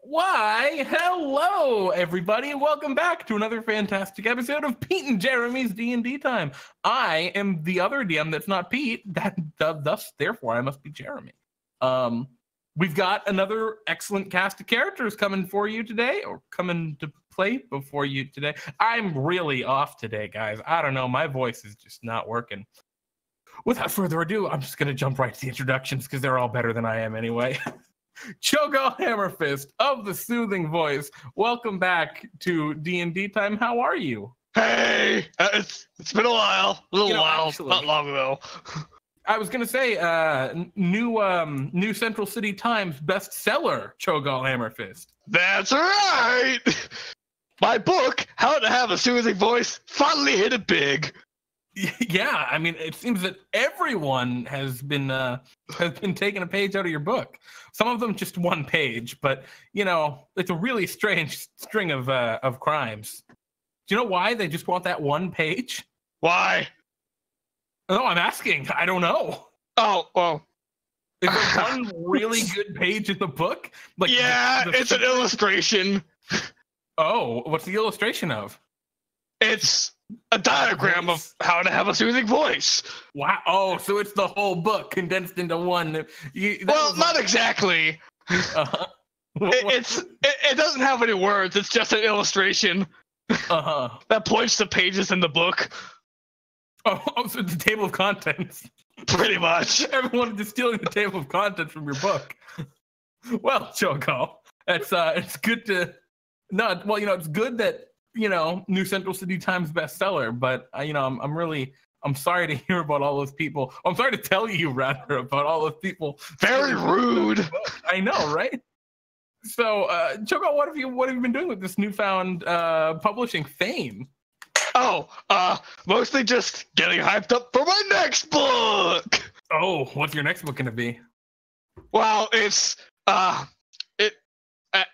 Why, hello, everybody, and welcome back to another fantastic episode of Pete and Jeremy's D&D Time. I am the other DM that's not Pete, therefore I must be Jeremy. We've got another excellent cast of characters coming for you today, or coming to play before you today. I'm really off today, guys. I don't know, my voice is just not working. Without further ado, I'm just going to jump right to the introductions because they're all better than I am anyway. ChoGal Hammerfist of the Soothing Voice. Welcome back to D&D Time. How are you? Hey, it's been a while. Actually, not long ago. I was gonna say, new Central City Times bestseller, ChoGal Hammerfist. That's right. My book, How to Have a Soothing Voice, finally hit it big. Yeah, I mean, it seems that everyone has been taking a page out of your book. Some of them just one page, but you know, it's a really strange string of crimes. Do you know why they just want that one page? Why? No, I'm asking. I don't know. Oh, well. Is there one really good page in the book? Like, yeah, it's an illustration. Oh, what's the illustration of? It's a diagram of how to have a soothing voice. Wow. Oh, so it's the whole book condensed into one. Well, not exactly. It doesn't have any words. It's just an illustration that points to pages in the book. Oh, so it's a table of contents. Pretty much. Everyone is stealing the table of contents from your book. Well, ChoGal, it's good to it's good that, you know, New Central City Times bestseller, but I'm sorry to hear about all those people. I'm sorry to tell you rather about all those people. Very rude. I know, right? So, ChoGal, what have you been doing with this newfound publishing fame? Oh, mostly just getting hyped up for my next book. Oh, what's your next book gonna be? Well, I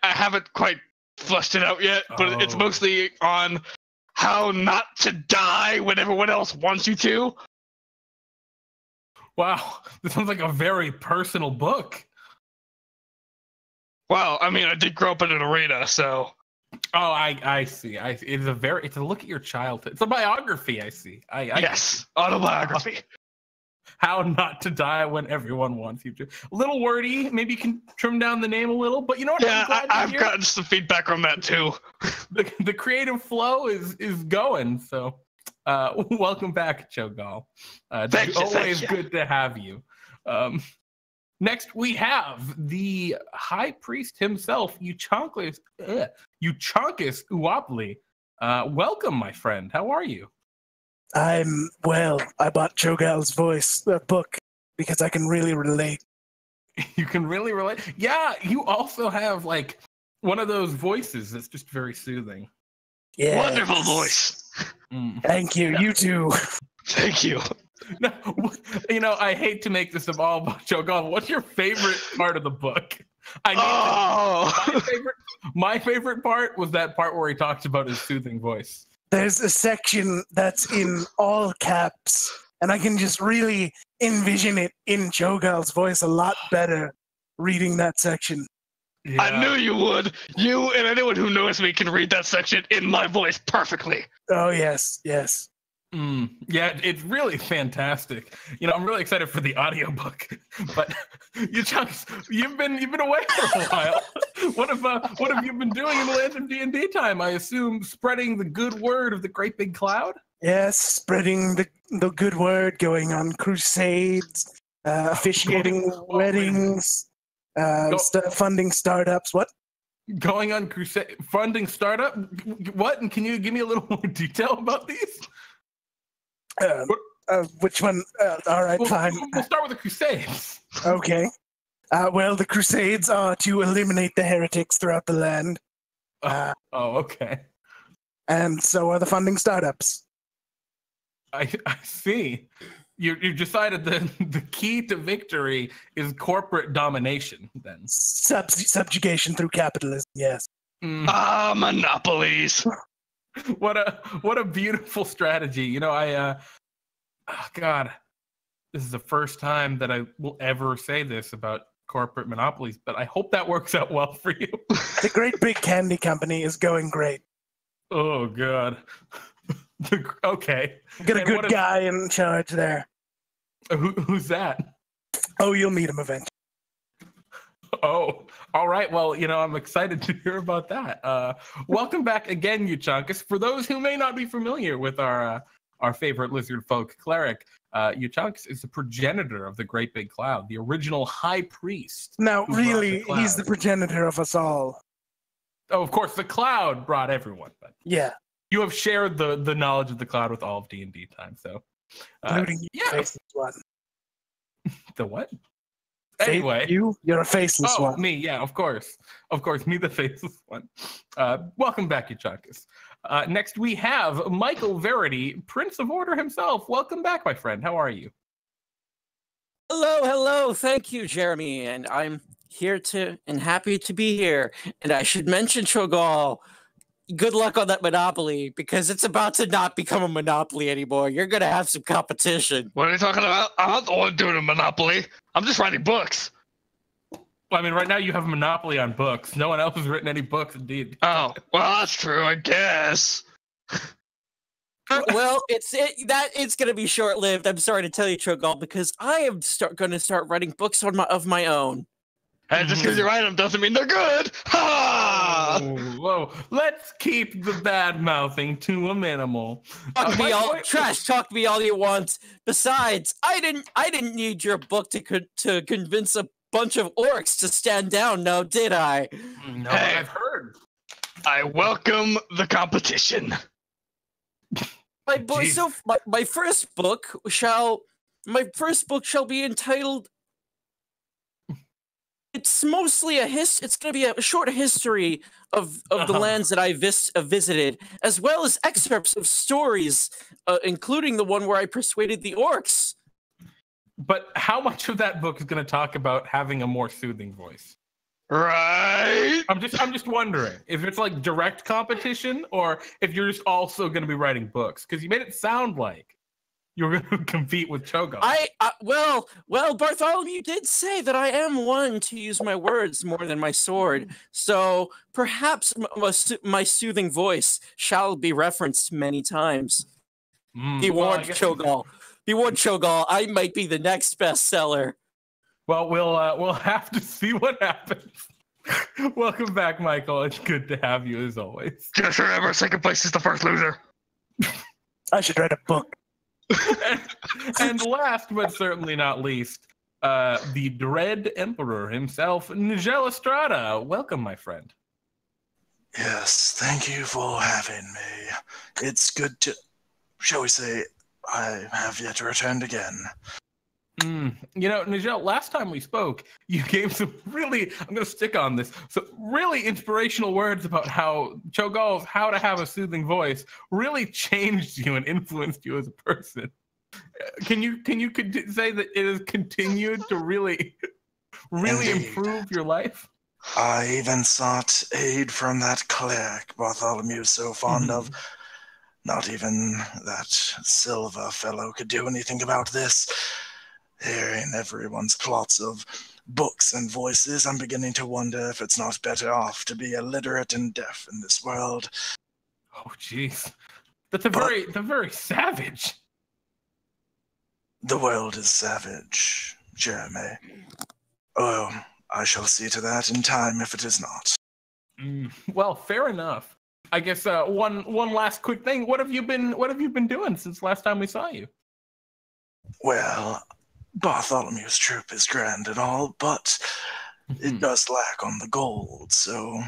haven't quite fleshed it out yet, but it's mostly on how not to die when everyone else wants you to. Wow, this sounds like a very personal book. Well, I mean, I did grow up in an arena, so. Oh, I see. It's a look at your childhood. It's a biography. I see. Yes, autobiography. How not to die when everyone wants you to. A little wordy. Maybe you can trim down the name a little, but you know what? Yeah, I've gotten some feedback on that too. The creative flow is going. So, welcome back, ChoGal. It's always good to have you. Next, we have the High Priest himself, Euchaunkas Ouwoupli. Welcome, my friend. How are you? I'm well. I bought ChoGal's book because I can really relate. You can really relate? Yeah, you also have like one of those voices that's just very soothing. Yeah. Wonderful voice. Thank you. You too. Thank you. No, you know, I hate to make this all about ChoGal. What's your favorite part of the book? My favorite part was that part where he talked about his soothing voice. There's a section that's in all caps, and I can just really envision it in ChoGal's voice a lot better reading that section. Yeah. I knew you would. You and anyone who knows me can read that section in my voice perfectly. Oh, yes, yes. Yeah, it's really fantastic. You know, I'm really excited for the audiobook. But you've been away for a while. What have you been doing in the land of D&D Time? I assume spreading the good word of the Great Big Cloud? Yes, spreading the good word, going on crusades, officiating weddings, funding startups. What? Going on crusade, funding startup? What? And can you give me a little more detail about these? Which one? All right, fine. We'll start with the Crusades. Okay. Well, the Crusades are to eliminate the heretics throughout the land. Okay. And so are the funding startups. I see. You've decided that the key to victory is corporate domination, then. Subjugation through capitalism, yes. Monopolies. What a beautiful strategy. You know, Oh, God, this is the first time that I will ever say this about corporate monopolies, but I hope that works out well for you. The great big candy company is going great. Oh, God. Okay. Got a And good guy in charge there. Who's that? Oh, you'll meet him eventually. Oh, all right. Well, I'm excited to hear about that. Welcome back again, Euchaunkas. For those who may not be familiar with our favorite lizard folk cleric, Euchaunkas is the progenitor of the Great Big Cloud, the original high priest. Now, really, he's the progenitor of us all. Oh, of course, the cloud brought everyone. But yeah. You have shared the knowledge of the cloud with all of DnDTime, so. Including you, faceless one. The what? Anyway. You're a faceless one. Oh, me, yeah, of course. Of course, me, the faceless one. Welcome back, Euchaunkas. Next, we have Michael Verity, Prince of Order himself. Welcome back, my friend. How are you? Hello. Thank you, Jeremy. And I'm here and happy to be here. And I should mention, ChoGal, good luck on that monopoly, because it's about to not become a monopoly anymore. You're going to have some competition. What are you talking about? I'm not the one doing a monopoly. I'm just writing books. Well, I mean, right now you have a monopoly on books. No one else has written any books, indeed. Oh, well, that's true, I guess. Well, it's going to be short-lived. I'm sorry to tell you, ChoGal, because I am going to start writing books of my own. And just because you write them doesn't mean they're good. Ha! Whoa! Let's keep the bad mouthing to a minimal. Trash talk me all you want. Besides, I didn't need your book to convince a bunch of orcs to stand down. Now, did I? No, hey, I've heard. I welcome the competition. My first book shall be entitled. It's mostly it's going to be a short history of the lands that I visited, as well as excerpts of stories, including the one where I persuaded the orcs. But how much of that book is going to talk about having a more soothing voice? Right. I'm just wondering if it's like direct competition, or if you're just also going to be writing books, because you made it sound like you're going to compete with ChoGal. Well, Bartholomew did say that I am one to use my words more than my sword. So perhaps my soothing voice shall be referenced many times. Be warned, ChoGal. Be warned, ChoGal. I might be the next bestseller. Well, we'll have to see what happens. Welcome back, Michael. It's good to have you as always. Just remember, second place is the first loser. I should write a book. and last but certainly not least, the Dread Emperor himself, Nijel Astrada. Welcome, my friend. Yes, thank you for having me. It's good to, shall we say, I have yet returned again. Nijel, last time we spoke, you gave some really, I'm going to stick on this, some really inspirational words about how ChoGal's How to Have a Soothing Voice really changed you and influenced you as a person. Can you say that it has continued to really improve your life? I even sought aid from that cleric Bartholomew so fond of. Not even that Silva fellow could do anything about this. Hearing everyone's plots of books and voices, I'm beginning to wonder if it's not better off to be illiterate and deaf in this world. Oh, jeez. That's very savage. The world is savage, Jeremy. Oh, I shall see to that in time if it is not. Well, fair enough. I guess one last quick thing. What have you been doing since last time we saw you? Well, Bartholomew's troop is grand and all, but it does lack on the gold, so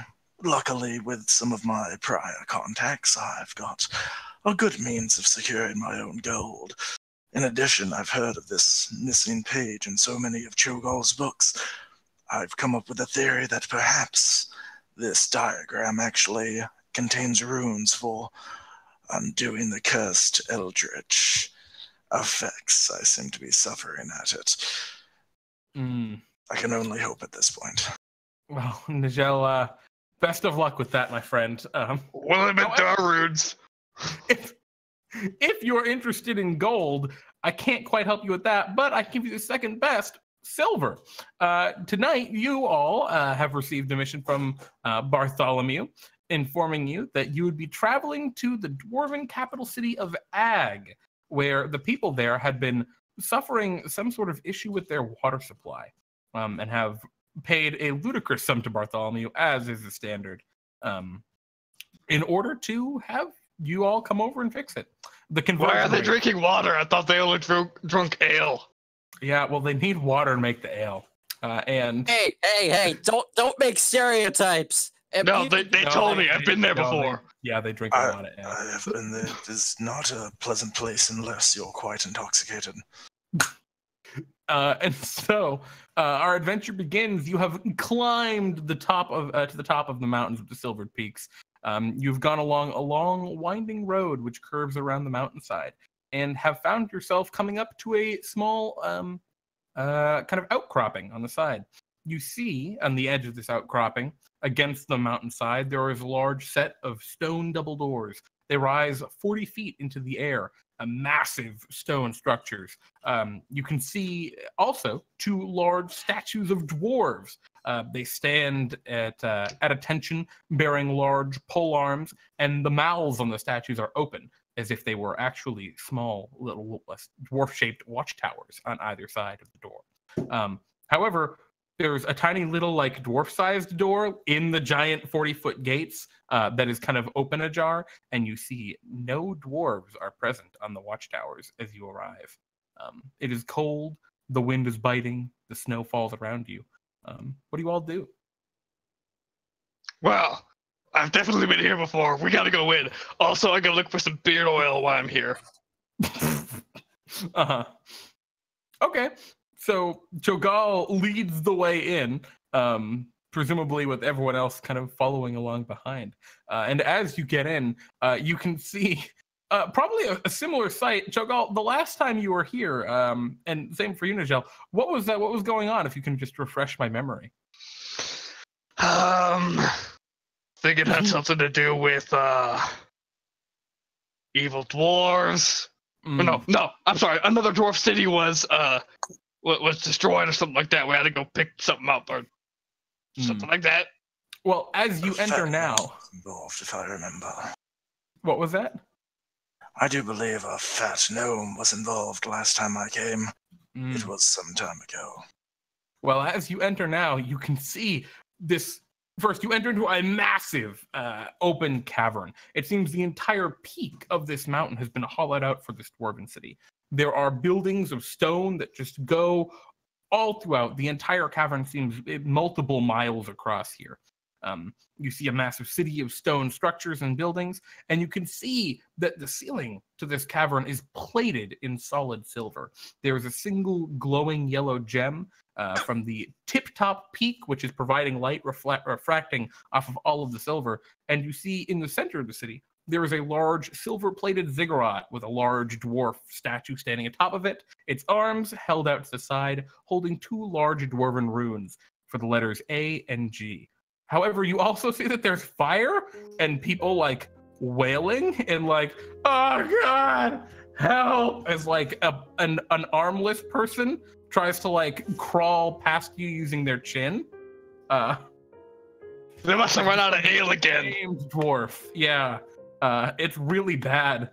luckily with some of my prior contacts, I've got a good means of securing my own gold. In addition, I've heard of this missing page in so many of ChoGal's books. I've come up with a theory that perhaps this diagram actually contains runes for undoing the cursed eldritch effects I seem to be suffering at it. I can only hope at this point. Well, Nijel, best of luck with that, my friend. Well, I meant there are runes. If you're interested in gold, I can't quite help you with that, but I can give you the second best, silver. Tonight, you all have received a mission from Bartholomew, informing you that you would be traveling to the dwarven capital city of Ag, where the people there had been suffering some sort of issue with their water supply, and have paid a ludicrous sum to Bartholomew, as is the standard, in order to have you all come over and fix it. Why are they drinking water? I thought they only drunk ale. Yeah, well, they need water to make the ale. And hey! Don't make stereotypes. No, they told me. I've been there before. They drink a lot of ale. I have been there. It is not a pleasant place unless you're quite intoxicated. And so our adventure begins. You have climbed the top of to the top of the mountains of the Silvered Peaks. You've gone along a long, winding road which curves around the mountainside, and have found yourself coming up to a small kind of outcropping on the side. You see on the edge of this outcropping, against the mountainside, there is a large set of stone double doors. They rise 40 feet into the air, massive stone structures. You can see also 2 large statues of dwarves. They stand at attention, bearing large pole arms, and the mouths on the statues are open, as if they were actually small, little dwarf-shaped watchtowers on either side of the door. However, there's a tiny little, like, dwarf-sized door in the giant 40-foot gates that is kind of open ajar, and you see no dwarves are present on the watchtowers as you arrive. It is cold, the wind is biting, the snow falls around you. What do you all do? Well, I've definitely been here before. We gotta go in. Also, I gotta look for some beard oil while I'm here. Okay. So ChoGal leads the way in, presumably with everyone else kind of following along behind. And as you get in, you can see probably a similar sight. ChoGal, the last time you were here, and same for you, Nijel, what was going on, if you can just refresh my memory? Think it had something to do with evil dwarves. No, I'm sorry. Another dwarf city was destroyed or something like that. We had to go pick something up or something like that. Well, as you enter now, Involved, if I remember. What was that? I do believe a fat gnome was involved last time I came. It was some time ago. Well, as you enter now, you can see this. First, you enter into a massive open cavern. It seems the entire peak of this mountain has been hollowed out for this dwarven city. There are buildings of stone that just go all throughout. The entire cavern seems multiple miles across here. You see a massive city of stone structures and buildings, and you can see that the ceiling to this cavern is plated in solid silver. There is a single glowing yellow gem from the tip-top peak, which is providing light refracting off of all of the silver. And you see in the center of the city, there is a large silver-plated ziggurat with a large dwarf statue standing atop of it, its arms held out to the side, holding 2 large dwarven runes for the letters A and G. However, you also see that there's fire and people, like, wailing and, like, oh God, help, as, like, an armless person tries to, like, crawl past you using their chin. They must have run out of ale again. Dwarf, yeah. It's really bad.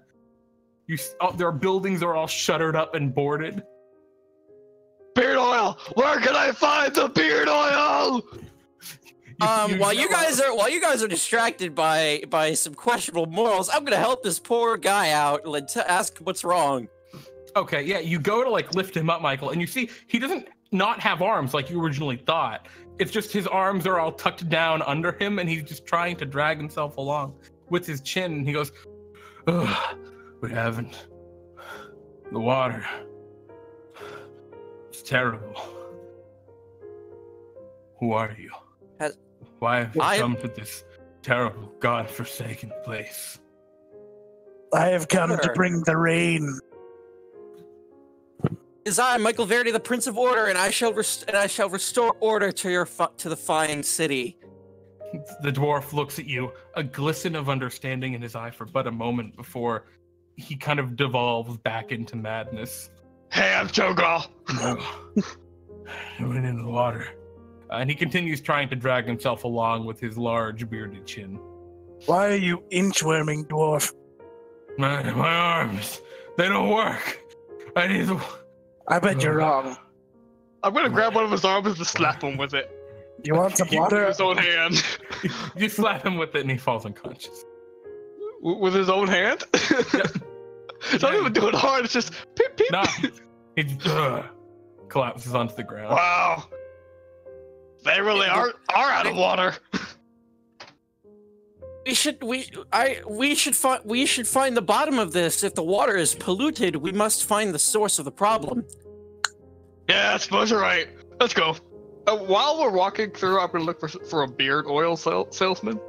Their buildings are all shuttered up and boarded. Beard oil! Where can I find the beard oil? While you guys are distracted by some questionable morals, I'm gonna help this poor guy out and ask what's wrong. Okay, yeah, you go to, like, lift him up, Michael, and you see he doesn't not have arms like you originally thought. It's just his arms are all tucked down under him, and he's just trying to drag himself along with his chin. And he goes, "Ugh, we haven't. The water. It's terrible. Who are you? Why have you come to this terrible, God-forsaken place?" I have come to bring the rain. Is I, Michael Verity, the Prince of Order, and I shall restore order to the flying city. The dwarf looks at you, a glisten of understanding in his eye for but a moment before he kind of devolves back into madness. Hey, I'm ChoGal. No. He went into the water. And he continues trying to drag himself along with his large bearded chin. Why are you inchworming, dwarf? My arms, they don't work. I need to... I bet you're wrong. I'm gonna grab one of his arms and slap him with it. You want some With water? his own hand. You slap him with it and he falls unconscious. With his own hand? It's not even doing hard, it's just peep peep. No, he collapses onto the ground. Wow. They really are out of water. We should find the bottom of this. If the water is polluted, we must find the source of the problem. Yeah, I suppose you're right. Let's go. While we're walking through, I'm gonna look for a beard oil salesman.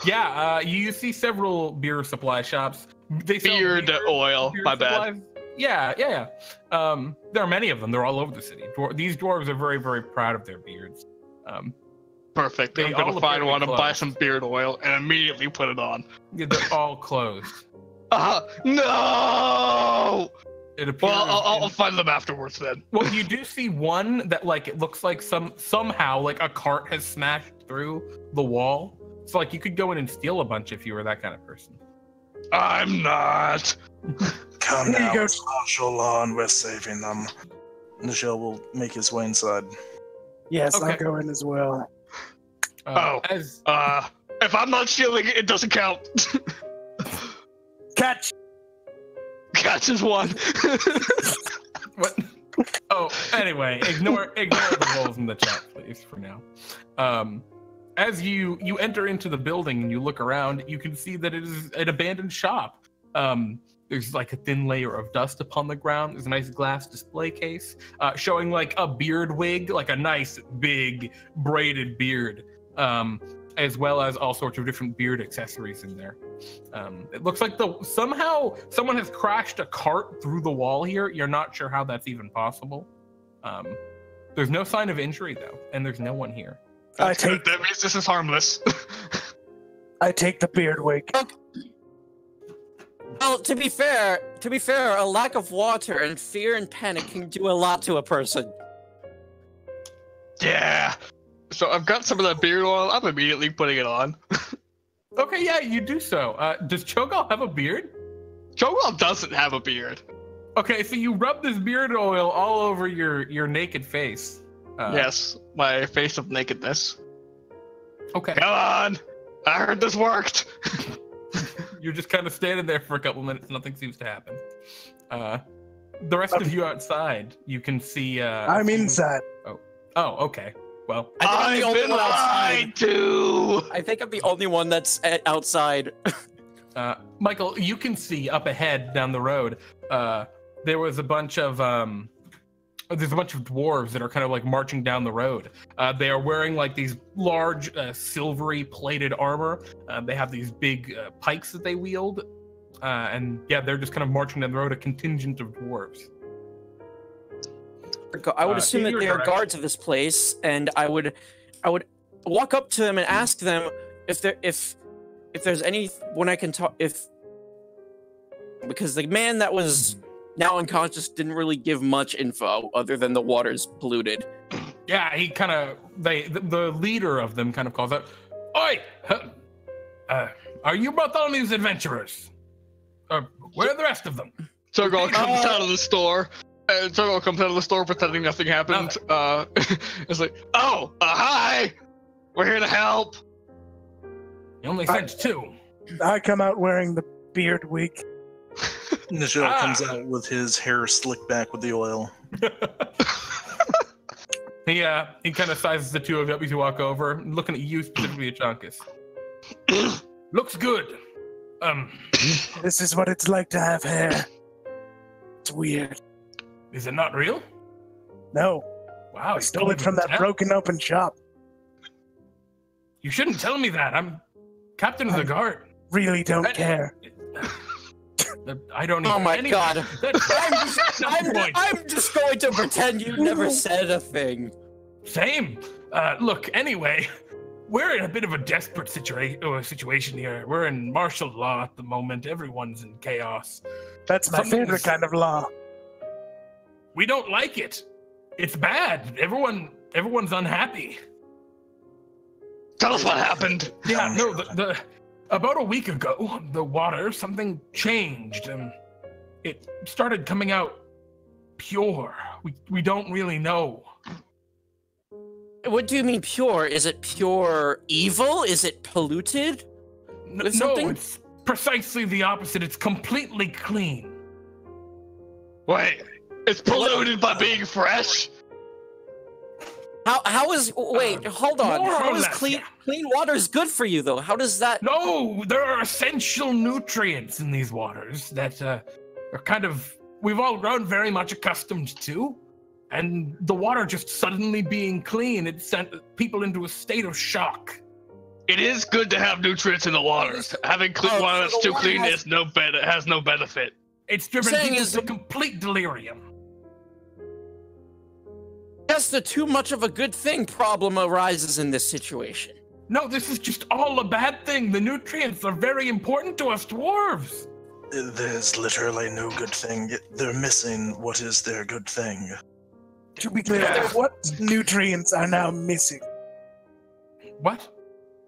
Yeah, you see several beer supply shops. They sell Beard oil. beer My bad. supplies. Yeah. There are many of them. They're all over the city. These dwarves are very, very proud of their beards. Perfect. They I'm gonna all find appear one to be and buy closed. some beard oil and immediately put it on. Yeah, they're all closed. No! It appears. Well, I'll find them afterwards then. Well, you do see one that it looks like somehow a cart has smashed through the wall. So you could go in and steal a bunch if you were that kind of person. I'm not. Come Here you now, go. it's martial law and we're saving them. Nijel will make his way inside. Yes, Okay. I'll go in as well. As If I'm not stealing it, it doesn't count. Catch! Catch is one. what? Oh, anyway, ignore the rolls in the chat, please, for now. As you enter into the building and you look around, you can see that it is an abandoned shop. There's a thin layer of dust upon the ground. There's a nice glass display case showing a beard wig, a nice big braided beard, as well as all sorts of different beard accessories in there. It looks like somehow someone has crashed a cart through the wall here. You're not sure how that's even possible. There's no sign of injury though, and there's no one here. I take That means this is harmless. the beard wig. Well, to be fair, a lack of water and fear and panic can do a lot to a person. Yeah. So I've got some of that beard oil. I'm immediately putting it on. Okay, yeah, you do so. Does ChoGal have a beard? ChoGal doesn't have a beard. Okay, so you rub this beard oil all over your naked face. Yes, my face of nakedness. Okay. Come on! I heard this worked! You're just kind of standing there for a couple minutes. Nothing seems to happen. The rest of you outside, you can see. I'm inside. Oh, okay. Well, I think I'm the only one outside. lied to! I think I'm the only one that's outside. Michael, you can see up ahead down the road. There was a bunch of there's a bunch of dwarves that are kind of marching down the road. They are wearing these large silvery plated armor. They have these big pikes that they wield, and yeah, they're just kind of marching down the road. A contingent of dwarves. I would assume in that your they are direction. guards of this place, and I would walk up to them and ask them if there's anyone I can talk because the man that was now unconscious didn't really give much info other than the water's polluted. Yeah, he kind of the leader of them kind of calls out, "Oi, are you Bartholomew's adventurers? Where are the rest of them?" ChoGal comes out of the store. ChoGal comes out of the store pretending nothing happened. It's hi! We're here to help. You only sent two. I come out wearing the beard wig. Nijel comes out with his hair slicked back with the oil. He kind of sizes the two of you up as you walk over, looking at you specifically, Euchaunkas. Looks good. This is what it's like to have hair. It's weird. Is it not real? No, Wow, I stole it from that broken open shop. You shouldn't tell me that. I'm captain of the guard. Really don't care. I don't. Oh even, my anyway, god! I'm I'm just going to pretend you never said a thing. Same. Look. Anyway, we're in a bit of a desperate situation here. We're in martial law at the moment. Everyone's in chaos. That's my favorite kind of law. We don't like it. It's bad. Everyone's unhappy. Tell us what happened. Yeah, no, about a week ago, the water, something changed, and it started coming out pure. We don't really know. What do you mean pure? Is it pure evil? Is it polluted? No, something? it's precisely the opposite. It's completely clean. Wait, it's polluted by being fresh? How is wait, hold on. more or How is less, clean yeah. clean water is good for you though? How does that No, there are essential nutrients in these waters that are kind of we've all grown very much accustomed to. And the water just suddenly being clean, it sent people into a state of shock. It is good to have nutrients in the water. Having clean water that's too clean has no benefit. It's driven Saying people is to complete delirium. Yes, the too much of a good thing problem arises in this situation. No, this is just all a bad thing. The nutrients are very important to us dwarves. There's literally no good thing. They're missing what is their good thing. To be clear, what nutrients are now missing? What?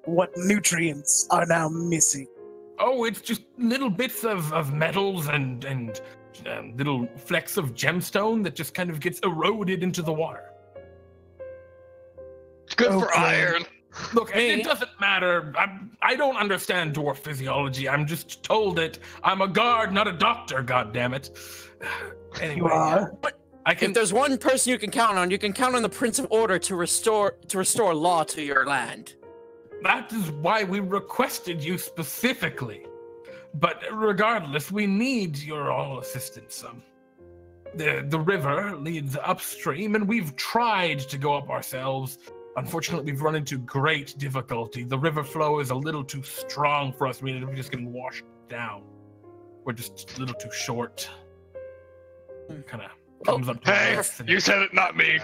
What nutrients are now missing? Oh, it's just little bits of metals and little flecks of gemstone that just kind of gets eroded into the water. It's good for Okay. iron. Look, it doesn't matter. I don't understand dwarf physiology. I'm just told it. I'm a guard, not a doctor, goddammit. Anyway, You are? I can. If there's one person you can count on the Prince of Order to restore law to your land. That is why we requested you specifically. But regardless, we need your all assistance. The river leads upstream, and we've tried to go up ourselves. Unfortunately, we've run into great difficulty. The river flow is a little too strong for us. We're just getting washed down. We're just a little too short. Kind of comes up to Hey, us and you said it, not me.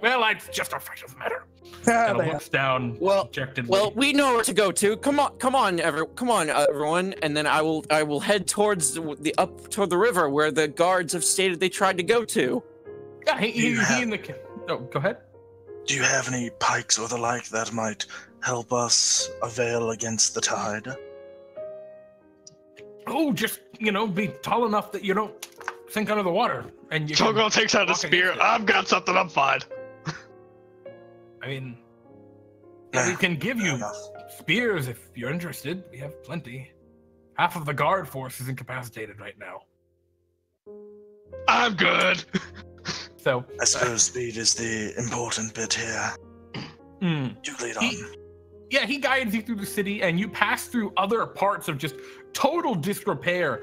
well, it's just a fact of the matter. Ah, Kind of they looks down dejectedly. Well, we know where to go to. Come on, everyone, and then I will head towards up toward the river where the guards have stated they tried to go to. Yeah, he in the. Oh, go ahead. Do you have any pikes or the like that might help us avail against the tide? Oh, just be tall enough that you don't sink under the water, and you. ChoGal takes out a walk spear. against it. I've got something. I'm fine. I mean, we can give Fair you enough. spears if you're interested. We have plenty. Half of the guard force is incapacitated right now. I'm good. So I suppose speed is the important bit here. mm, You lead on. he guides you through the city, and you pass through other parts of just total disrepair.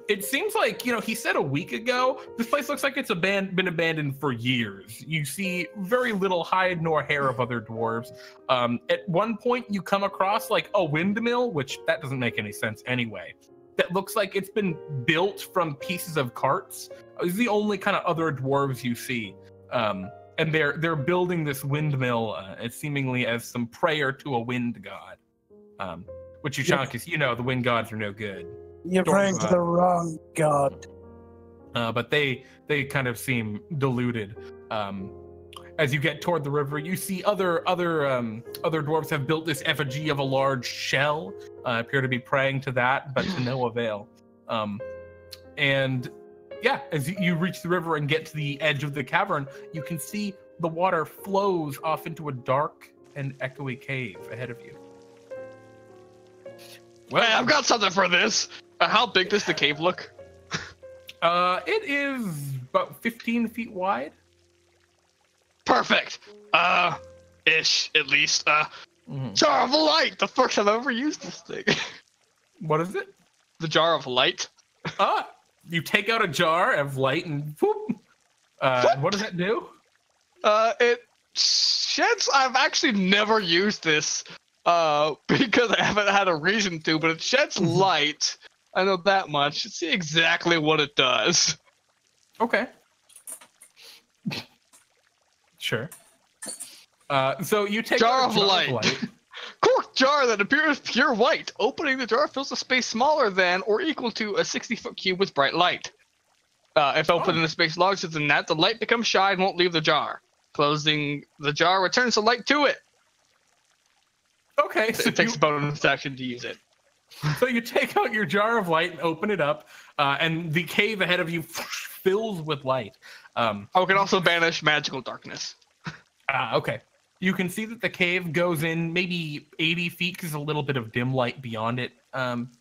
It seems like, he said a week ago, this place looks like it's been abandoned for years. You see very little hide nor hair of other dwarves. At one point, you come across like a windmill, which that doesn't make any sense anyway. That looks like it's been built from pieces of carts. It's the only kind of other dwarves you see. And they're building this windmill, seemingly as some prayer to a wind god. Which Euchaunkas, the wind gods are no good. You're praying to the wrong god. But they kind of seem deluded. As you get toward the river, you see other dwarves have built this effigy of a large shell. Appear to be praying to that, but to no avail. And yeah, as you reach the river and get to the edge of the cavern, you can see the water flows off into a dark and echoey cave ahead of you. Well, hey, I've got something for this. How big does the cave look? It is about 15 feet wide. Perfect. Ish, at least. Mhm. Jar of light. The first I've ever used this thing. What is it? The jar of light. You take out a jar of light and whoop. What does that do? It sheds. I've actually never used this because I haven't had a reason to, but it sheds light. I know that much. Let's see exactly what it does. Okay. Sure. So you take Jar out of a light. Cork jar that appears pure white. Opening the jar fills a space smaller than or equal to a 60-foot cube with bright light. If opened in a space larger than that, the light becomes shy and won't leave the jar. Closing the jar returns the light to it. Okay, so It takes a bonus action to use it. So you take out your jar of light and open it up, and the cave ahead of you fills with light. We can also banish magical darkness. Okay. You can see that the cave goes in maybe 80 feet because there's a little bit of dim light beyond it,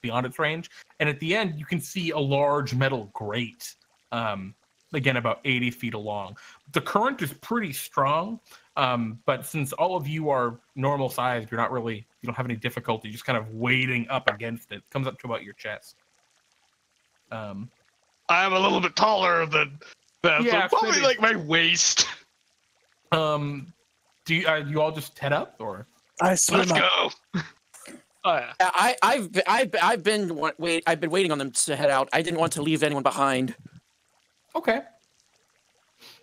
beyond its range. And at the end, you can see a large metal grate, again, about 80 feet along. The current is pretty strong, but since all of you are normal sized, you don't have any difficulty just kind of wading up against it. It comes up to about your chest. I'm a little bit taller than that, Yeah, so probably maybe. like my waist. Do you all just head up, or? I swim Let's up. go. Oh yeah. I've been waiting on them to head out. I didn't want to leave anyone behind. Okay.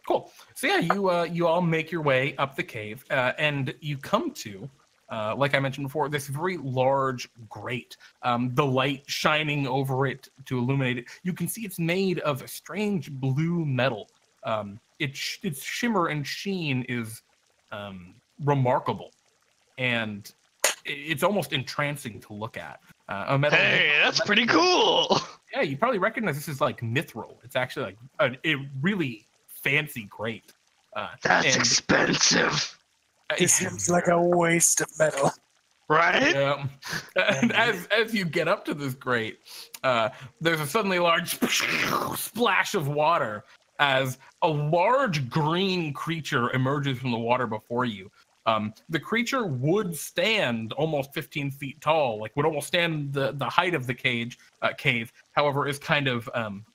Cool. So yeah, you all make your way up the cave, and you come to, like I mentioned before, this very large grate. The light shining over it to illuminate it. You can see it's made of a strange blue metal. Its shimmer and sheen is remarkable, and it's almost entrancing to look at. A metal. Hey, that's pretty cool. Yeah, you probably recognize this is like mithril. It's actually like a really fancy grate. That's expensive, This seems like a waste of metal. right? Yeah. And as you get up to this grate, there's a suddenly large splash of water as a large green creature emerges from the water before you. The creature would stand almost 15 feet tall, like would almost stand the height of the cave. However, is kind of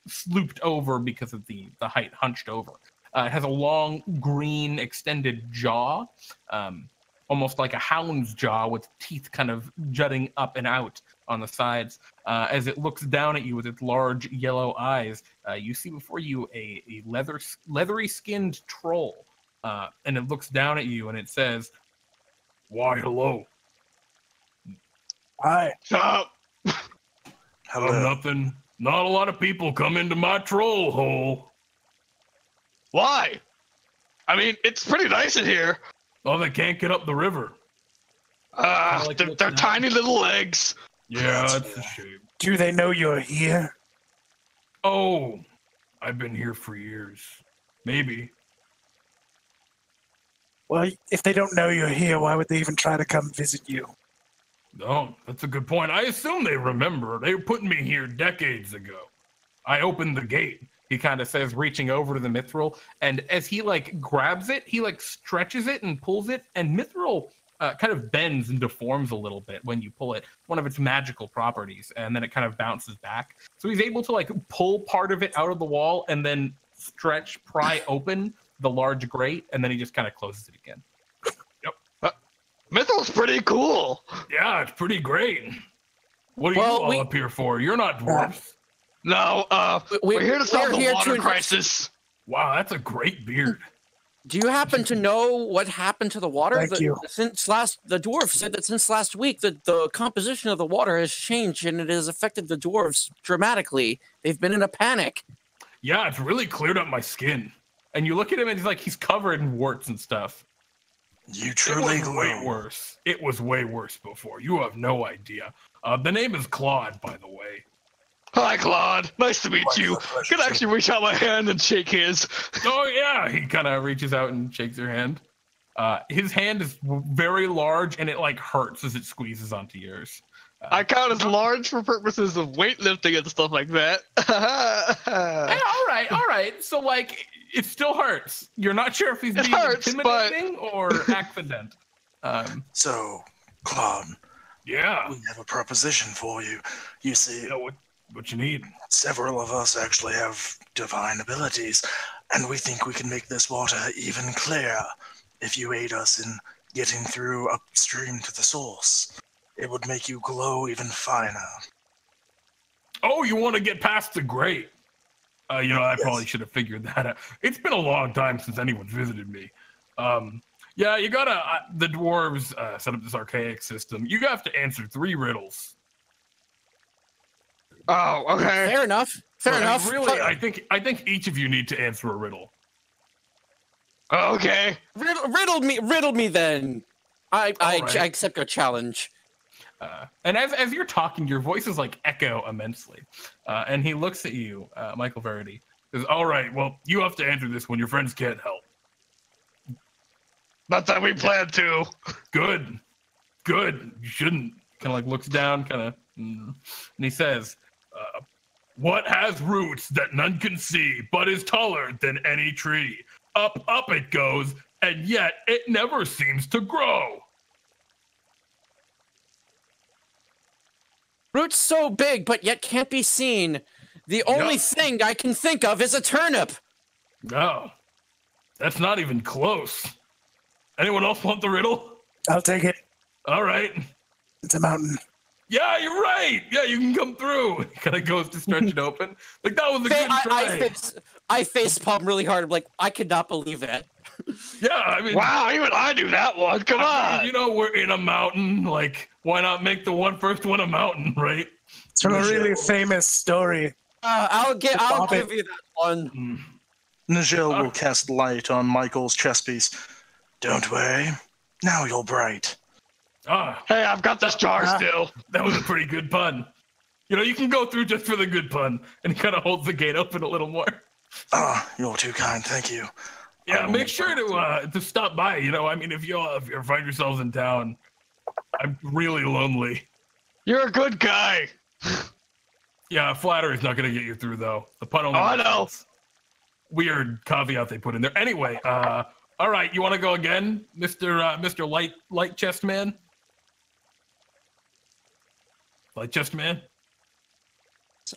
slooped over because of the height, hunched over. It has a long green extended jaw, almost like a hound's jaw with teeth kind of jutting up and out on the sides. As it looks down at you with its large yellow eyes, you see before you a leathery skinned troll. And it looks down at you and it says, "Why, hello. Hi. Stop. Hello. Nothing. Not a lot of people come into my troll hole." Why? I mean, it's pretty nice in here. Oh, they can't get up the river. like They're looking at tiny little legs. Yeah, it's a shame. Do they know you're here? Oh, I've been here for years. Maybe. Well, if they don't know you're here, why would they even try to come visit you? No, that's a good point. I assume they remember. They were putting me here decades ago. I opened the gate, he kind of says, reaching over to the mithril. And as he like grabs it, he like stretches it and pulls it. And mithril kind of bends and deforms a little bit when you pull it, one of its magical properties. And then it kind of bounces back. So he's able to like pull part of it out of the wall and then pry open the large grate. And then he just kind of closes it again. Mithril's pretty cool. Yeah, it's pretty great. What are Well, you all we- up here for? You're not dwarves. No, we're here to solve the water invest- crisis. Wow, that's a great beard. Do you happen to know what happened to the water? Thank you. The dwarf said that since last week that the composition of the water has changed and it has affected the dwarves dramatically. They've been in a panic. Yeah, it's really cleared up my skin. And you look at him and he's covered in warts and stuff. You It truly was way glow. worse. It was way worse before. You have no idea. The name is Claude, by the way. Hi, Claude. Nice to meet Quite you. a pleasure, Can I actually reach out my hand and shake his? Oh yeah, he kind of reaches out and shakes your hand. His hand is very large and it like hurts as it squeezes onto yours. I count as large for purposes of weightlifting and stuff like that. All right. So like, it still hurts. You're not sure if he's It being hurts, intimidating or accident. So, Claude, Yeah. we have a proposition for you. You see, You know what you need. several of us actually have divine abilities, and we think we can make this water even clearer if you aid us in getting through upstream to the source. It would make you glow even finer. Oh, you want to get past the grate? I Yes. probably should have figured that out. It's been a long time since anyone's visited me. Yeah, you gotta. The dwarves set up this archaic system. You have to answer 3 riddles. Oh, okay. Fair enough. Fair enough. Really, I think each of you need to answer a riddle. Okay. Riddle me then. I accept your challenge. And as you're talking, your voices like echo immensely. And he looks at you, Michael Verity. Says, "All right, well, you have to answer this when your friends can't help." Not that we planned to. Good. You shouldn't. Kind of like looks down, kind of, and he says, "What has roots that none can see, but is taller than any tree? Up it goes, and yet it never seems to grow." Roots so big, but yet can't be seen. The only thing I can think of is a turnip. No, that's not even close. Anyone else want the riddle? I'll take it. All right. It's a mountain. Yeah, you're right. Yeah, you can come through. He kind of goes to stretch it open. Like, that was a good try. I face palm really hard. I'm like, I could not believe that. Yeah, I mean, Wow, even I knew that one. Come on. You know, we're in a mountain. Like, why not make the first one a mountain, right? It's from a really famous story. I'll give you that one. Nijel will cast light on Michael's chess piece. Don't worry. Now you're bright. Hey, I've got this jar still. That was a pretty good pun. You know, you can go through just for the good pun. And he kind of holds the gate open a little more. You're too kind. Thank you. Yeah, make sure to stop by. You know, I mean, if you find yourselves in town, I'm really lonely. You're a good guy. Yeah, flattery's not gonna get you through though. The pun only. I know. Weird caveat they put in there. Anyway, all right, you want to go again, Mr. Light Chest Man? Light Chest Man?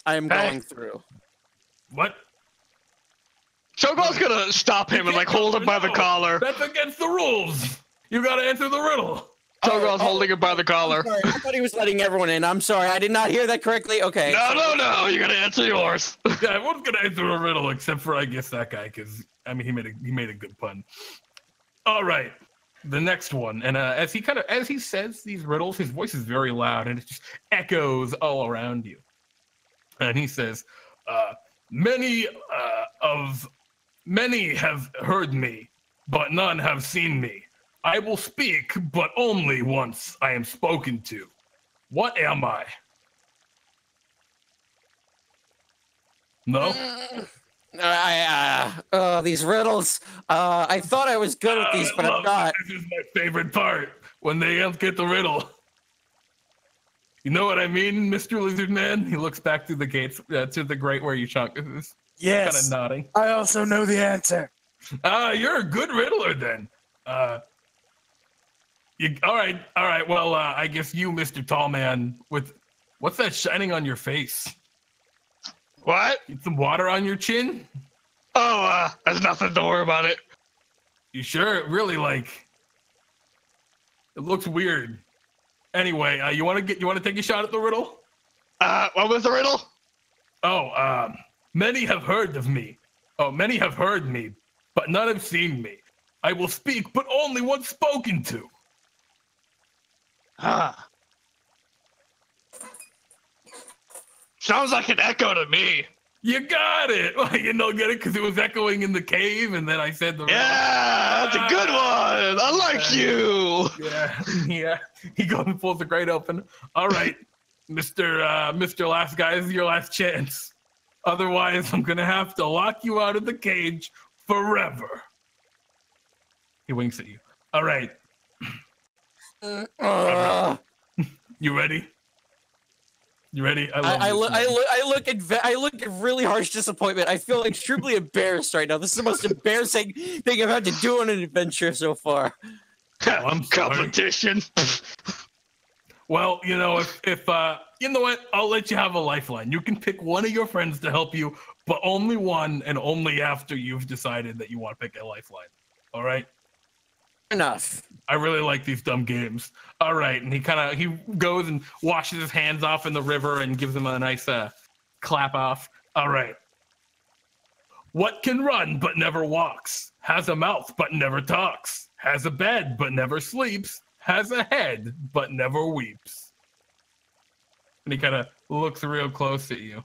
I am going through. What? ChoGal's gonna stop him and like hold him by the collar. That's against the rules. You gotta answer the riddle. ChoGal's holding him by the collar. Sorry, I thought he was letting everyone in. I'm sorry, I did not hear that correctly. Okay. No, you gotta answer yours. Yeah, everyone's gonna answer a riddle except for I guess that guy, because I mean he made a good pun. All right, the next one, and as he says these riddles, his voice is very loud and it just echoes all around you. And he says, "Many have heard me, but none have seen me. I will speak, but only once I am spoken to. What am I?" No? These riddles. I thought I was good at these, but I'm not. This is my favorite part, when they get the riddle. You know what I mean, Mr. Lizard Man? He looks back through the gates to the grate where Euchaunkas is. Yes. Kind of nodding. I also know the answer. You're a good riddler then. All right. Well, I guess you, Mr. Tall Man, with what's that shining on your face? What? Get some water on your chin? Oh, there's nothing. Don't worry about it. You sure? It really it looks weird. Anyway, you want to take a shot at the riddle? What was the riddle? Many have heard of me. Many have heard me, but none have seen me. I will speak, but only once spoken to. Sounds like an echo to me. You got it. You don't get it because it was echoing in the cave, and then I said the. Yeah, that's a good one. I like you. Yeah. He goes and pulls the grate open. All right, Mr. Last Guy, this is your last chance. Otherwise, I'm gonna have to lock you out of the cage forever. He winks at you. All right. You ready? You ready? I look at really harsh disappointment. I feel extremely embarrassed right now. This is the most embarrassing thing I've had to do on an adventure so far. I'm competition. Well, you know, if you know what, I'll let you have a lifeline. You can pick one of your friends to help you, but only one, and only after you've decided that you want to pick a lifeline. All right? Enough. I really like these dumb games. All right, and he goes and washes his hands off in the river and gives him a nice clap off. All right. What can run but never walks? Has a mouth but never talks? Has a bed but never sleeps? Has a head but never weeps? And he kind of looks real close at you.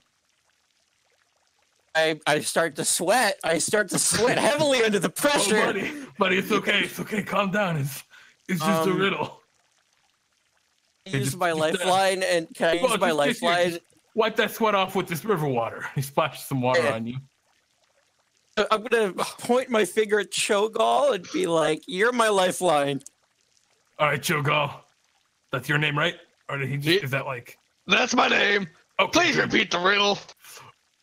I start to sweat. I start to sweat heavily under the pressure. Oh, buddy, it's okay. It's okay. Calm down. It's just a riddle. Use my lifeline, and can I use my lifeline? Wipe that sweat off with this river water. He splashes some water on you. I'm gonna point my finger at ChoGal and be like, "You're my lifeline." All right, ChoGal. That's your name, right? Or did he just, is that like... That's my name. Oh, please repeat the riddle.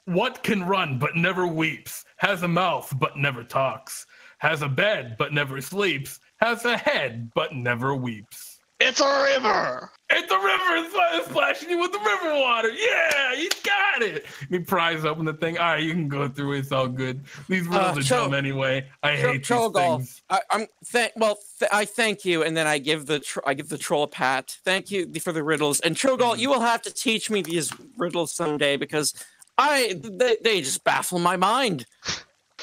What can run but never weeps? Has a mouth but never talks? Has a bed but never sleeps? Has a head but never weeps? It's a river. It's a river. It's splashing you with the river water. Yeah, you got it. He pries open the thing. All right, you can go through it. It's all good. These riddles are dumb anyway. I hate these things. I thank you, and then I give the troll a pat. Thank you for the riddles, and ChoGal, you will have to teach me these riddles someday because they just baffle my mind.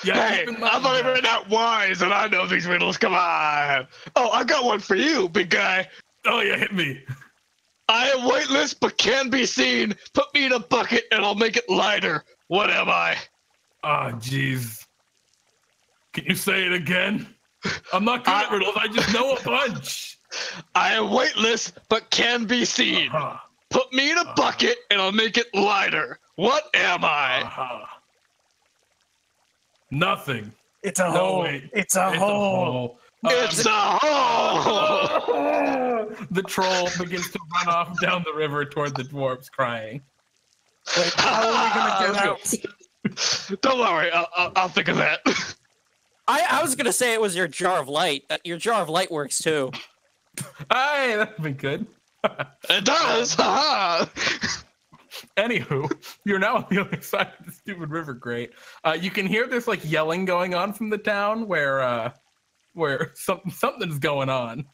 Yeah, hey, I've only been that wise, and I know these riddles. Come on. Oh, I got one for you, big guy. Oh yeah, hit me. I am weightless but can be seen. Put me in a bucket and I'll make it lighter. What am I? Ah, jeez. Can you say it again? I'm not good at riddles. I just know a bunch. I am weightless but can be seen. Put me in a bucket and I'll make it lighter. What am I? Nothing. It's a hole. It's a hole. It's a hole. The troll begins to run off down the river toward the dwarves, crying. Like, how are we gonna get out? Don't worry, I'll think of that. I was gonna say it was your jar of light. Your jar of light works too. Hey, that'd be good. It does. Anywho, you're now on the other side of the stupid river grate. You can hear this like yelling going on from the town where something's going on.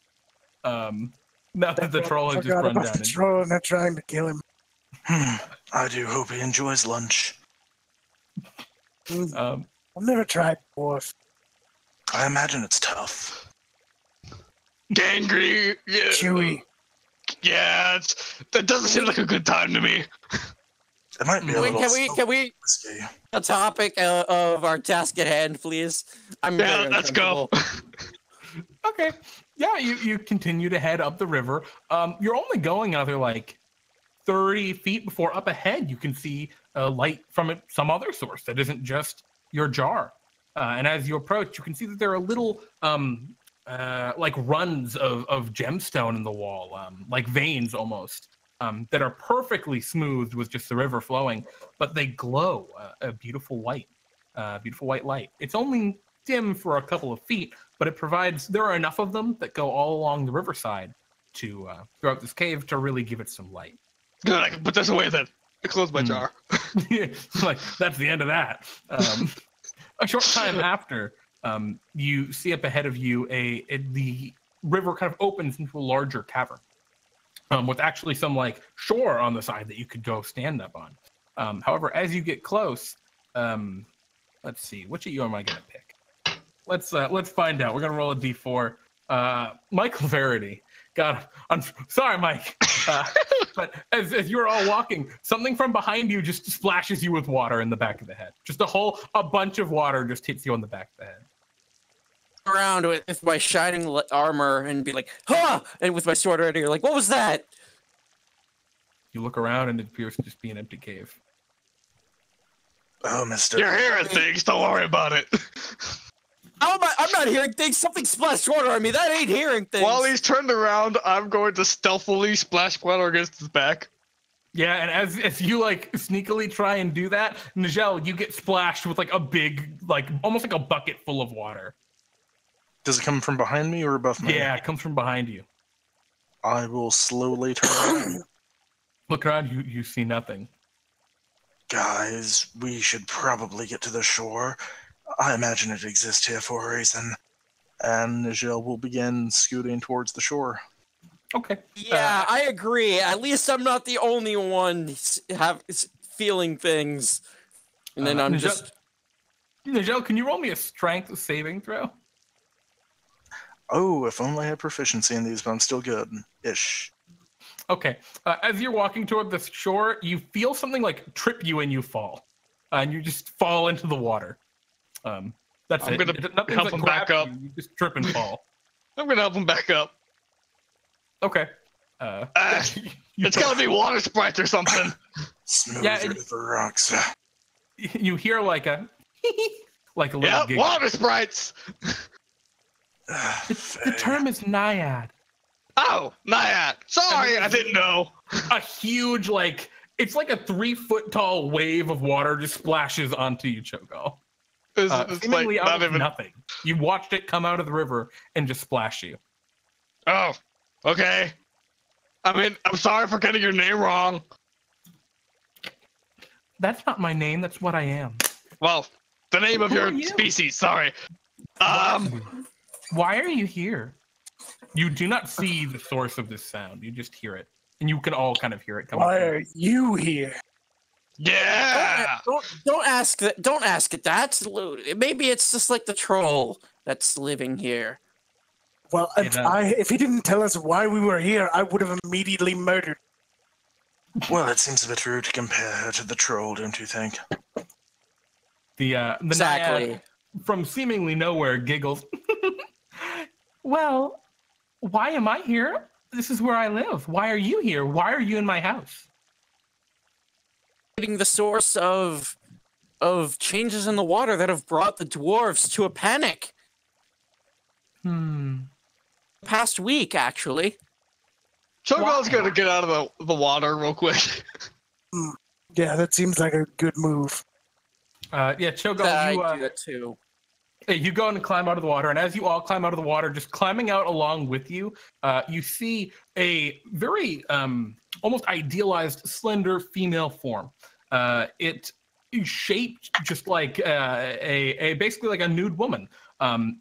Now that the troll has just run down. The troll and they're trying to kill him. I do hope he enjoys lunch. I've never tried dwarf. I imagine it's tough. Gangry. Yeah. Chewy. Yeah, that doesn't seem like a good time to me. It might be a little can we risky. a topic of our task at hand, please? Let's go. Okay. Yeah, you continue to head up the river. You're only going another like 30 feet before up ahead you can see a light from some other source that isn't just your jar. And as you approach, you can see that there are little like runs of gemstone in the wall, like veins almost, that are perfectly smooth with just the river flowing, but they glow a beautiful white light. It's only dim for a couple of feet, but there are enough of them that go all along the riverside to throughout this cave to really give it some light. Good, I can put this away then. I close my jar. Like, that's the end of that. A short time after, you see up ahead of you the river kind of opens into a larger cavern with actually some like shore on the side that you could go stand up on. However, as you get close, let's see, which of you am I going to pick? Let's find out. We're going to roll a d4. Michael Verity. God, I'm sorry, Mike. But as you're all walking, something from behind you just splashes you with water in the back of the head. Just a bunch of water just hits you on the back of the head. Around with my shining armor and be like, "Ha!" And with my sword ready, you're like, "What was that?" You look around and it appears to just be an empty cave. Oh, Mister. You're hearing things. Don't worry about it. I'm not hearing things. Something splashed water on me. That ain't hearing things. While he's turned around, I'm going to stealthily splash water against his back. Yeah, and as you like sneakily try and do that, Nijel, you get splashed with like a big, like almost like a bucket full of water. Does it come from behind me or above me? Yeah, it comes from behind you. I will slowly turn around. Look around, you see nothing. Guys, we should probably get to the shore. I imagine it exists here for a reason. And Nijel will begin scooting towards the shore. Okay. Yeah, I agree. At least I'm not the only one feeling things. And then I'm Nijel, just... Nijel, can you roll me a strength saving throw? Oh, if only I had proficiency in these, but I'm still good-ish. Okay. As you're walking toward the shore, you feel something like trip you and you fall. And you just fall into the water. That's I'm it. gonna Nothing's help like him back grabbing up. You just trip and fall. I'm gonna help him back up. Okay. It's gotta be water sprites or something. Smooth Yeah, river rocks. You hear like a like a little Yep, giggle. water sprites. The term is naiad. Oh, Naiad. Sorry, I didn't know. A huge, like, it's like a 3-foot tall wave of water just splashes onto you, ChoGal. It's Seemingly like out not of even. nothing. You watched it come out of the river and just splash you. Oh, okay. I mean, I'm sorry for getting your name wrong. That's not my name. That's what I am. Well, the name of Who your are you? species. Sorry. Why are you here? You do not see the source of this sound. You just hear it, and you can all kind of hear it coming. Why from are you here? Yeah. Don't ask that. Don't ask it that. Maybe it's just like the troll that's living here. Well, if he didn't tell us why we were here, I would have immediately murdered. Well, it seems a bit rude to compare her to the troll, don't you think? The Exactly. naiad from seemingly nowhere giggles. Well, why am I here? This is where I live. Why are you here? Why are you in my house? The source of changes in the water that have brought the dwarves to a panic. Past week, actually. ChoGal's gonna get out of the water real quick. Yeah, that seems like a good move. Yeah, ChoGal, I do that too. you go and climb out of the water, and as you all climb out of the water, just climbing out along with you, you see a very almost idealized, slender female form. It is shaped just like a basically like a nude woman,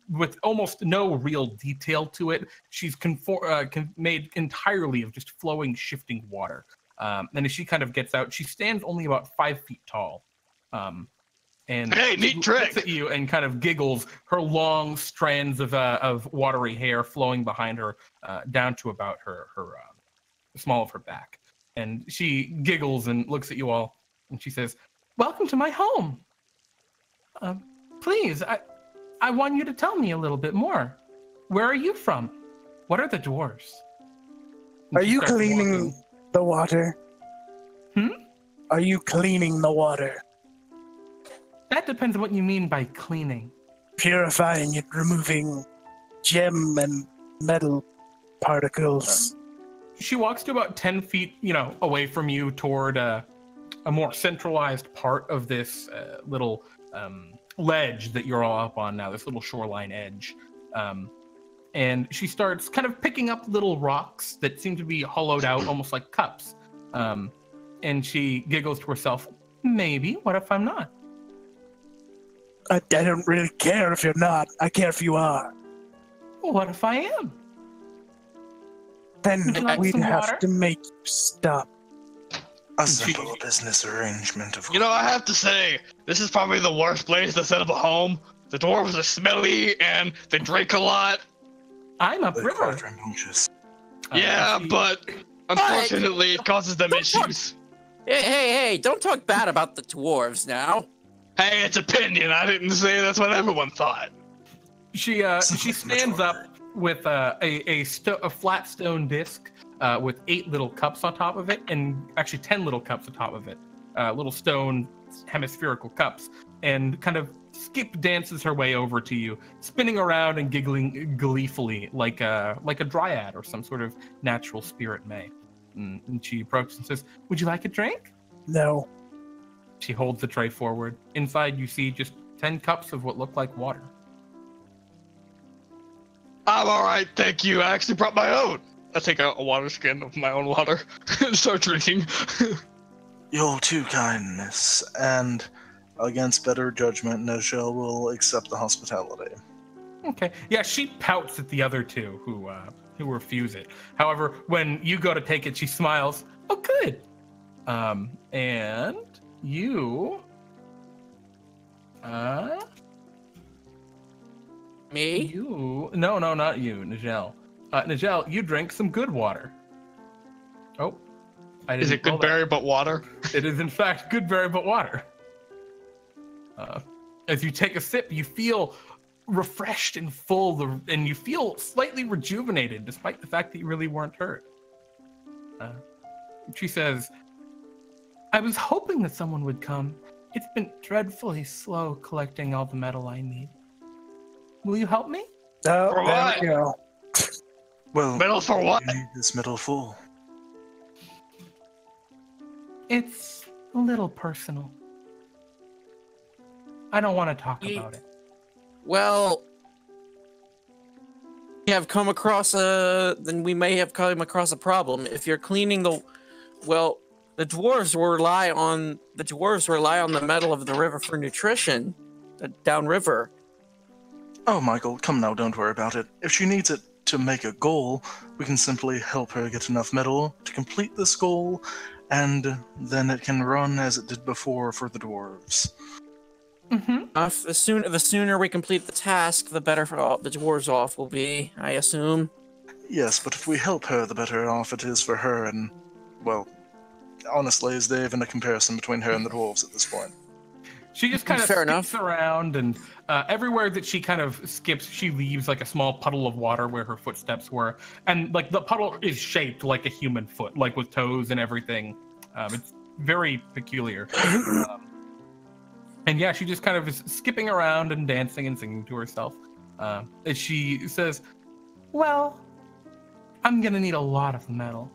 with almost no real detail to it. She's made entirely of just flowing, shifting water. And as she kind of gets out, she stands only about 5 feet tall. And Hey, neat she trick. looks at you and kind of giggles, her long strands of watery hair flowing behind her down to about her the small of her back. And she giggles and looks at you all, and she says, "Welcome to my home. Please, I want you to tell me a little bit more. Where are you from? What are the dwarves?" And Are she you starts cleaning walking. the water? Are you cleaning the water? That depends on what you mean by cleaning. Purifying it, removing gem and metal particles. She walks to about 10 feet, away from you toward a more centralized part of this little ledge that you're all up on now, this little shoreline edge. And she starts kind of picking up little rocks that seem to be hollowed out almost like cups. And she giggles to herself, "Maybe, what if I'm not?" I don't really care if you're not. I care if you are. "What if I am?" Then Would you like we'd some have water? to make you stop. A simple business arrangement, of course. You know, I have to say, this is probably the worst place to set up a home. The dwarves are smelly and they drink a lot. I'm They're upriver. quite rambunctious. Yeah, but unfortunately, it causes them Don't talk- issues. Hey, don't talk bad about the dwarves now. Hey, it's opinion. I didn't say that's what everyone thought. She stands up with a flat stone disc with 8 little cups on top of it, and actually 10 little cups on top of it, little stone hemispherical cups, and kind of skip dances her way over to you, spinning around and giggling gleefully like a dryad or some sort of natural spirit may. And she approaches and says, "Would you like a drink?" No. She holds the tray forward. Inside, you see just 10 cups of what look like water. I'm all right, thank you. I actually brought my own. I take out a water skin of my own water and start drinking. Your too kindness, and against better judgment, Nijel will accept the hospitality. Okay. Yeah, she pouts at the other two who refuse it. However, when you go to take it, she smiles. "Oh, good." And you Me? You? No, not you, Nijel. Nijel, you drink some good water. Oh, I didn't. Is it good berry but water? It is in fact good berry but water. As you take a sip, you feel refreshed and full, and you feel slightly rejuvenated, despite the fact that you really weren't hurt. She says, "I was hoping that someone would come. It's been dreadfully slow collecting all the metal I need. Will you help me?" Oh, For there what? we go. Well, Metal for what? you need this metal for? It's a little personal. I don't want to talk about it. Well, we have come across then we may have come across a problem. If you're cleaning the dwarves rely on the metal of the river for nutrition, downriver. Oh, Michael, come now, don't worry about it. If she needs it to make a goal, we can simply help her get enough metal to complete this goal, and then it can run as it did before for the dwarves. The sooner we complete the task, the better for all the dwarves off will be, I assume. Yes, but if we help her, the better off it is for her, and, well, honestly, is there even a comparison between her and the dwarves at this point? She just kind of Fair skips enough. around, and everywhere that she kind of skips, she leaves like a small puddle of water where her footsteps were, and like the puddle is shaped like a human foot, like with toes and everything. It's very peculiar. And yeah, she just kind of is skipping around and dancing and singing to herself. As she says, "Well, I'm gonna need a lot of metal.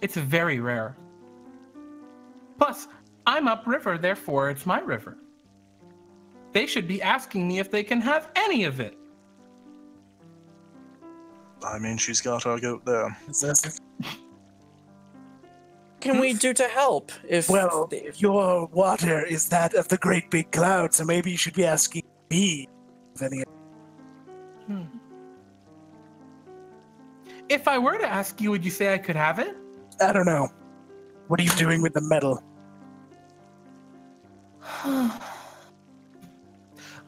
It's very rare. Plus, I'm upriver, therefore it's my river. They should be asking me if they can have any of it." I mean, she's got our goat there. What can we do to help? Well, your water is that of the great big cloud, so maybe you should be asking me if any. If I were to ask you, would you say I could have it? I don't know. What are you doing with the metal?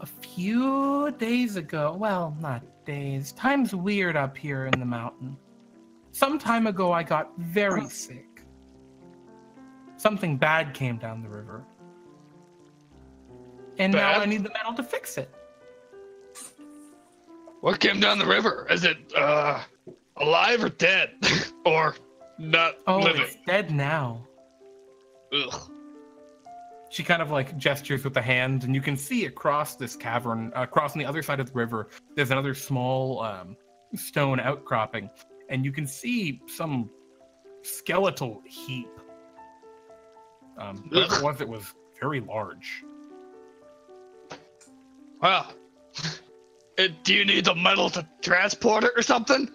A few days ago, well, not days, time's weird up here in the mountain. Some time ago, I got very sick. Something bad came down the river. And now Bad? I need the metal to fix it. What came down the river? Is it alive or dead? Or not living? It's dead now. Ugh. She kind of like gestures with the hand, and you can see across this cavern, across on the other side of the river, there's another small stone outcropping, and you can see some skeletal heap. Whatever it was very large. Well, do you need the metal to transport it or something?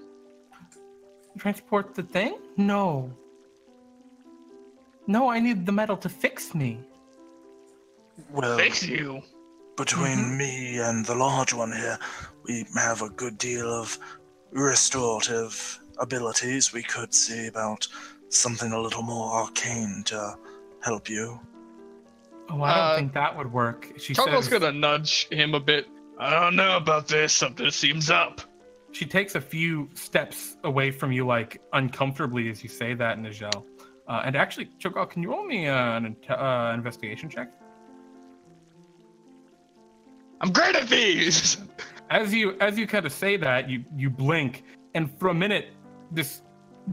Transport the thing? No. No, I need the metal to fix me. Well, Fix you. between me and the large one here, we have a good deal of restorative abilities. We could see about something a little more arcane to help you. Oh, I don't think that would work. She ChoGal's says, gonna nudge him a bit. I don't know about this. Something seems up. she takes a few steps away from you, like uncomfortably as you say that, Nijel. And actually, ChoGal, can you roll me an investigation check? I'm great at these. As you kind of say that, you blink, and for a minute, this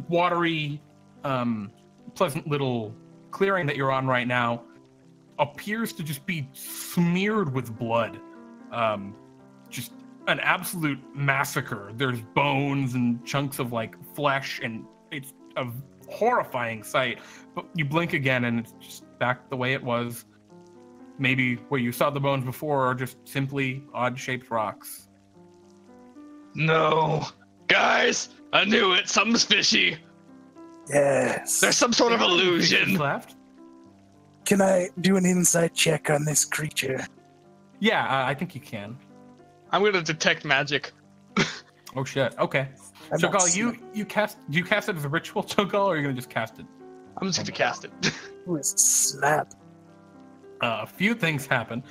watery, pleasant little clearing that you're on right now appears to just be smeared with blood. Just an absolute massacre. There's bones and chunks of like flesh, and it's a horrifying sight. But you blink again, and it's just back the way it was. Maybe where you saw the bones before are just simply odd-shaped rocks. No. Guys, I knew it. Something's fishy. Yes. There's some sort of Fishes illusion. left? Can I do an insight check on this creature? Yeah, I think you can. I'm gonna detect magic. Oh shit. Okay. I'm not ChoGal, you cast. Do you cast it as a ritual, ChoGal, or are you gonna just cast it? I'm just gonna cast it. Ooh, snap. A few things happen.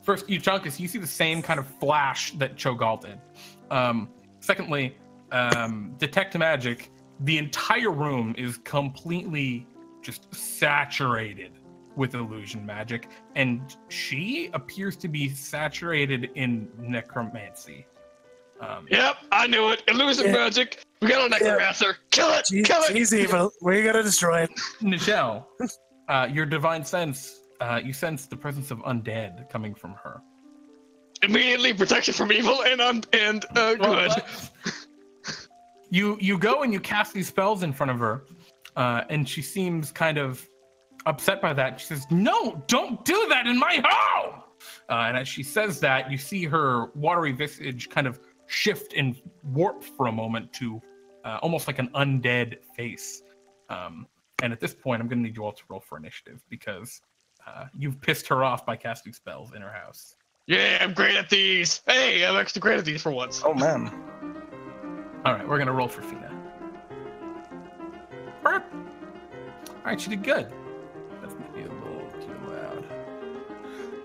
First, Euchaunkas, you see the same kind of flash that ChoGal did. Secondly, detect magic. The entire room is completely just saturated with illusion magic, and she appears to be saturated in necromancy. Yep, I knew it. Illusion magic. We got a necromancer. Kill it! Kill it! She's evil. We gotta destroy it. Nijel, your divine sense, you sense the presence of undead coming from her. Immediately protection from evil and good. You go and you cast these spells in front of her, and she seems kind of upset by that. She says, "No, don't do that in my home!" And as she says that, you see her watery visage kind of shift and warp for a moment to almost like an undead face. And at this point, I'm going to need you all to roll for initiative because you've pissed her off by casting spells in her house. Yeah, I'm great at these. Hey, I'm actually great at these for once. Oh, man. All right, we're going to roll for Fina. All right, she did good. That's going to be a little too loud.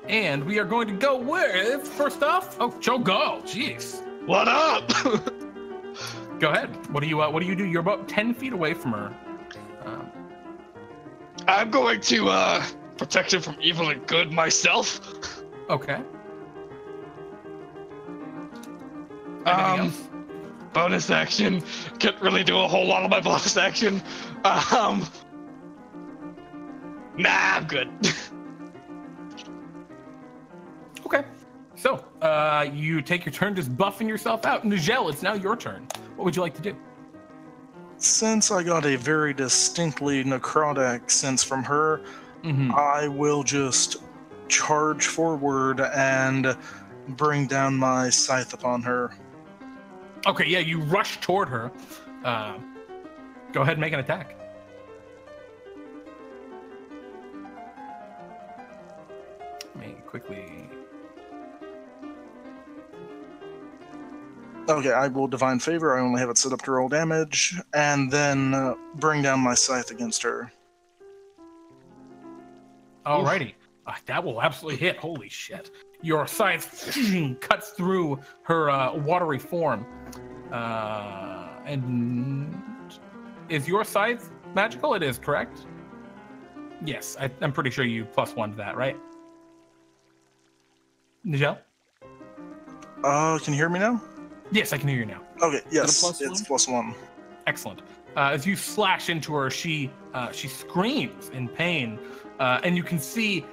And we are going to go with, first off, ChoGal. Jeez. What up? Go ahead. What do you do? You're about 10 feet away from her. I'm going to protect her from evil and good myself. Okay. Anything else? Bonus action. Can't really do a whole lot of my bonus action. Nah, I'm good. Okay. So, you take your turn just buffing yourself out. Nijel, it's now your turn. What would you like to do? Since I got a very distinctly necrotic sense from her, I will just charge forward and bring down my scythe upon her. Okay, yeah, you rush toward her. Go ahead and make an attack. Let me quickly... Okay, I will Divine Favor. I only have it set up to roll damage, and then bring down my scythe against her. Alrighty. That will absolutely hit. Holy shit. Your scythe cuts through her watery form. And is your scythe magical? It is, correct? Yes, I'm pretty sure you +1 to that, right? Nijel? Can you hear me now? Yes, I can hear you now. Okay, yes, +1? it's +1. Excellent. As you slash into her, she screams in pain, and you can see,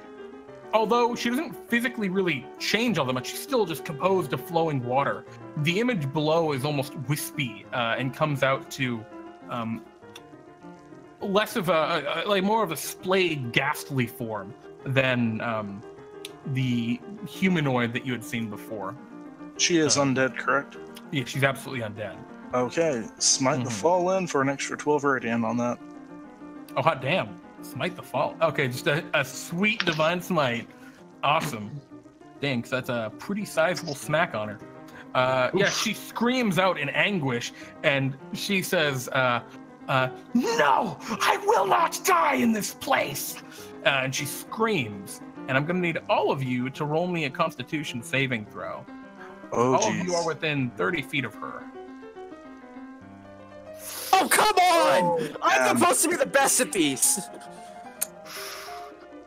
although she doesn't physically really change all that much, she's still just composed of flowing water. The image below is almost wispy and comes out to less of like more of a splayed, ghastly form than the humanoid that you had seen before. She is undead, correct? Yeah, she's absolutely undead. Okay, smite the Fallen for an extra 12 Radiant on that. Oh, hot damn. Smite the fall. Okay, just a sweet divine smite. Awesome. Dang, 'cause that's a pretty sizable smack on her. Yeah, she screams out in anguish, and she says, "No, I will not die in this place!" And she screams, and I'm going to need all of you to roll me a Constitution saving throw. Oh, all of you are within 30 feet of her. Oh, come on! I'm supposed to be the best at these.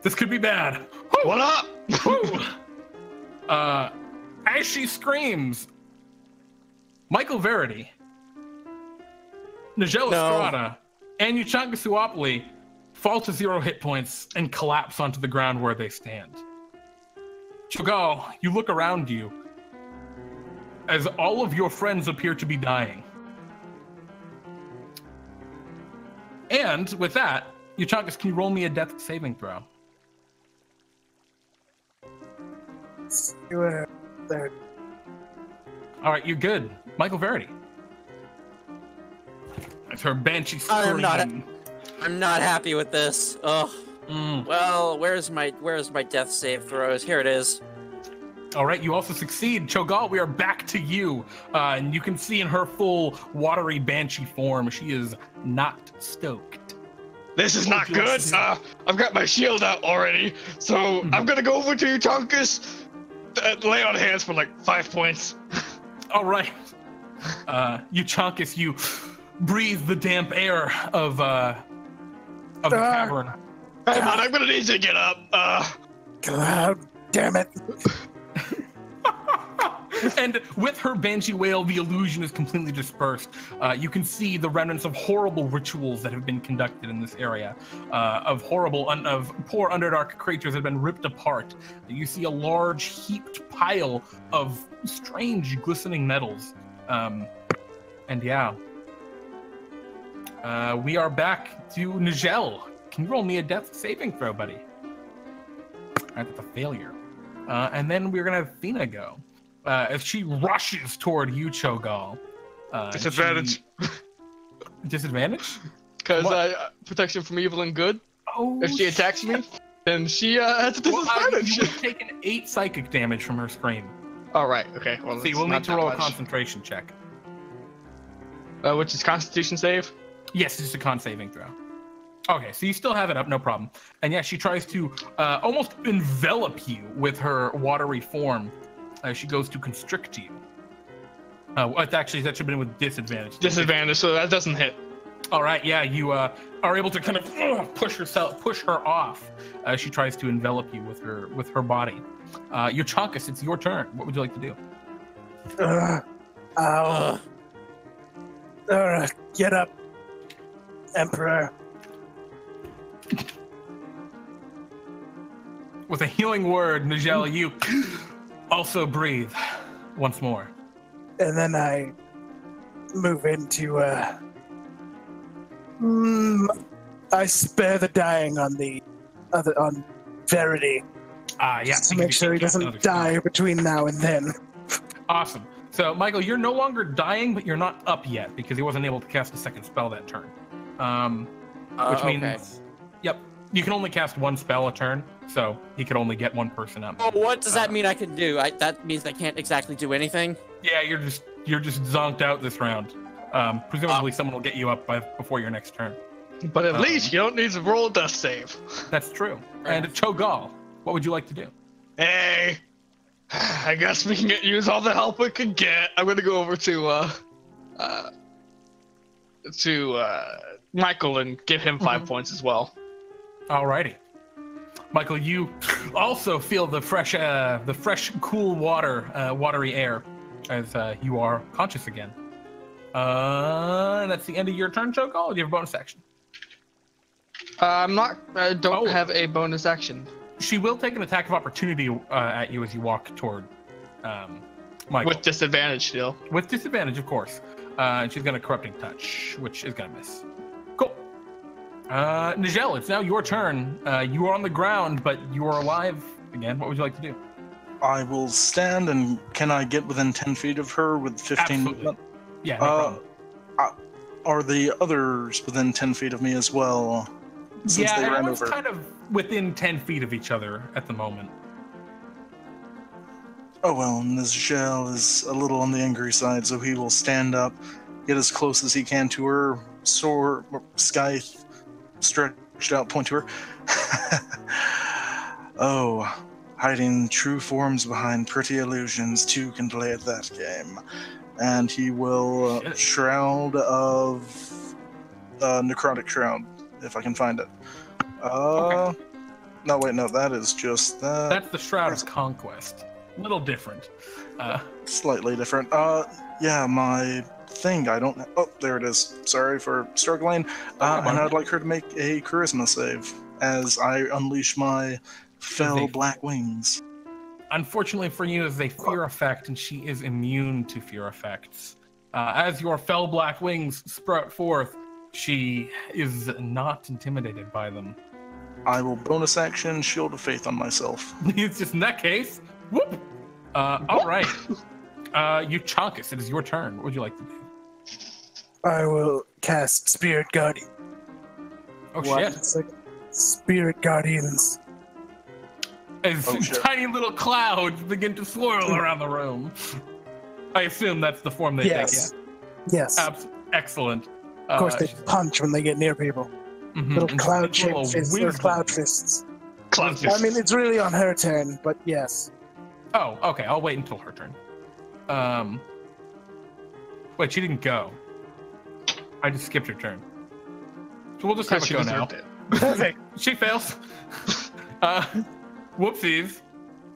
This could be bad. What up? As she screams, Michael Verity, Nijel Astrada, and Euchaunkas Ouwoupli fall to 0 hit points and collapse onto the ground where they stand. ChoGal, you look around you as all of your friends appear to be dying. And with that, Euchaunkas, can you roll me a death saving throw? There. All right, you're good. Michael Verity. That's her banshee scream. I'm not happy with this. Ugh. Well, where's my death save throws? Here it is. All right, you also succeed. ChoGal, we are back to you. And you can see in her full watery banshee form, she is not stoked. This is not good. I've got my shield out already, so I'm gonna go over to Euchaunkas, lay on hands for like 5 points. All right. Euchaunkas, you breathe the damp air of the cavern. Hang on, I'm gonna need you to get up. God damn it. And with her banshee wail, the illusion is completely dispersed. You can see the remnants of horrible rituals that have been conducted in this area, of poor Underdark creatures that have been ripped apart. You see a large heaped pile of strange glistening metals. And yeah. We are back to Nijel. Can you roll me a death saving throw, buddy? All right, that's a failure. And then we're going to have Athena go. As she rushes toward you, ChoGal. Disadvantage. Disadvantage? Because protection from evil and good. Oh, if she attacks me, then she has a disadvantage. You would have taken 8 psychic damage from her scream. All right. Okay. Well, see, we'll need to roll a concentration check. Which is Constitution save? Yes, it's just a con saving throw. Okay, so you still have it up, no problem. And yeah, she tries to almost envelop you with her watery form. She goes to constrict you. Actually, that should have been with disadvantage. Disadvantage, so that doesn't hit. All right, yeah, you are able to kind of push her off. She tries to envelop you with her body. Euchaunkas, it's your turn. What would you like to do? Get up, Emperor. With a healing word, Nijel, you also breathe once more. And then I move into I spare the dying on Verity. Yeah. Just to make sure he doesn't die between now and then. Awesome. So, Michael, you're no longer dying, but you're not up yet because he wasn't able to cast a second spell that turn. Which means, yep, you can only cast one spell a turn, so he could only get one person up. Oh, what does that mean I can do? That means I can't exactly do anything? Yeah, you're just zonked out this round. Presumably someone will get you up before your next turn. But at least you don't need to roll a death save. That's true. And ChoGal, what would you like to do? Hey, I guess we can use all the help we can get. I'm gonna go over to Michael and give him 5 points as well. Alrighty. Michael, you also feel the fresh, cool watery air as you are conscious again. That's the end of your turn, ChoGal. Or do you have a bonus action? I don't have a bonus action. She will take an attack of opportunity at you as you walk toward Michael. With disadvantage still. With disadvantage, of course. And she's going to Corrupting Touch, which is going to miss. Cool. Nijel, it's now your turn. You are on the ground, but you are alive again. What would you like to do? I will stand, and can I get within 10 feet of her with 15 movement? Yeah, no problem. Are the others within 10 feet of me as well? Since they ran everyone's over. kind of within 10 feet of each other at the moment. Oh well, Nijel is a little on the angry side, so he will stand up, get as close as he can to her, sword, scythe, stretched out, point to her. Oh, hiding true forms behind pretty illusions, two can play at that game. And he will Shroud of Necrotic Shroud, if I can find it. Okay. No, wait, no, that is just that. That's the Shroud of Conquest. A little different. Slightly different. Yeah, my thing, I don't... Oh, there it is. Sorry for struggling. And I'd like her to make a charisma save as I unleash my fell black wings. Unfortunately for you, is a fear effect, and she is immune to fear effects. As your fell black wings sprout forth, she is not intimidated by them. I will bonus action Shield of Faith on myself. It's just in that case. Whoop! All right. Euchaunkas, it is your turn. What would you like to do? I will cast Spirit Guardian. Oh, shit. Spirit Guardians. As tiny little clouds begin to swirl around the room. I assume that's the form they take. Yeah. Yes. Excellent. Of course, they punch when they get near people. Little cloud-shaped fists or cloud fists. Cloud fists. I mean, it's really on her turn, but yes. Oh, okay. I'll wait until her turn. Wait, she didn't go. I just skipped her turn. So we'll just have a go now. Perfect. She fails. Whoopsies.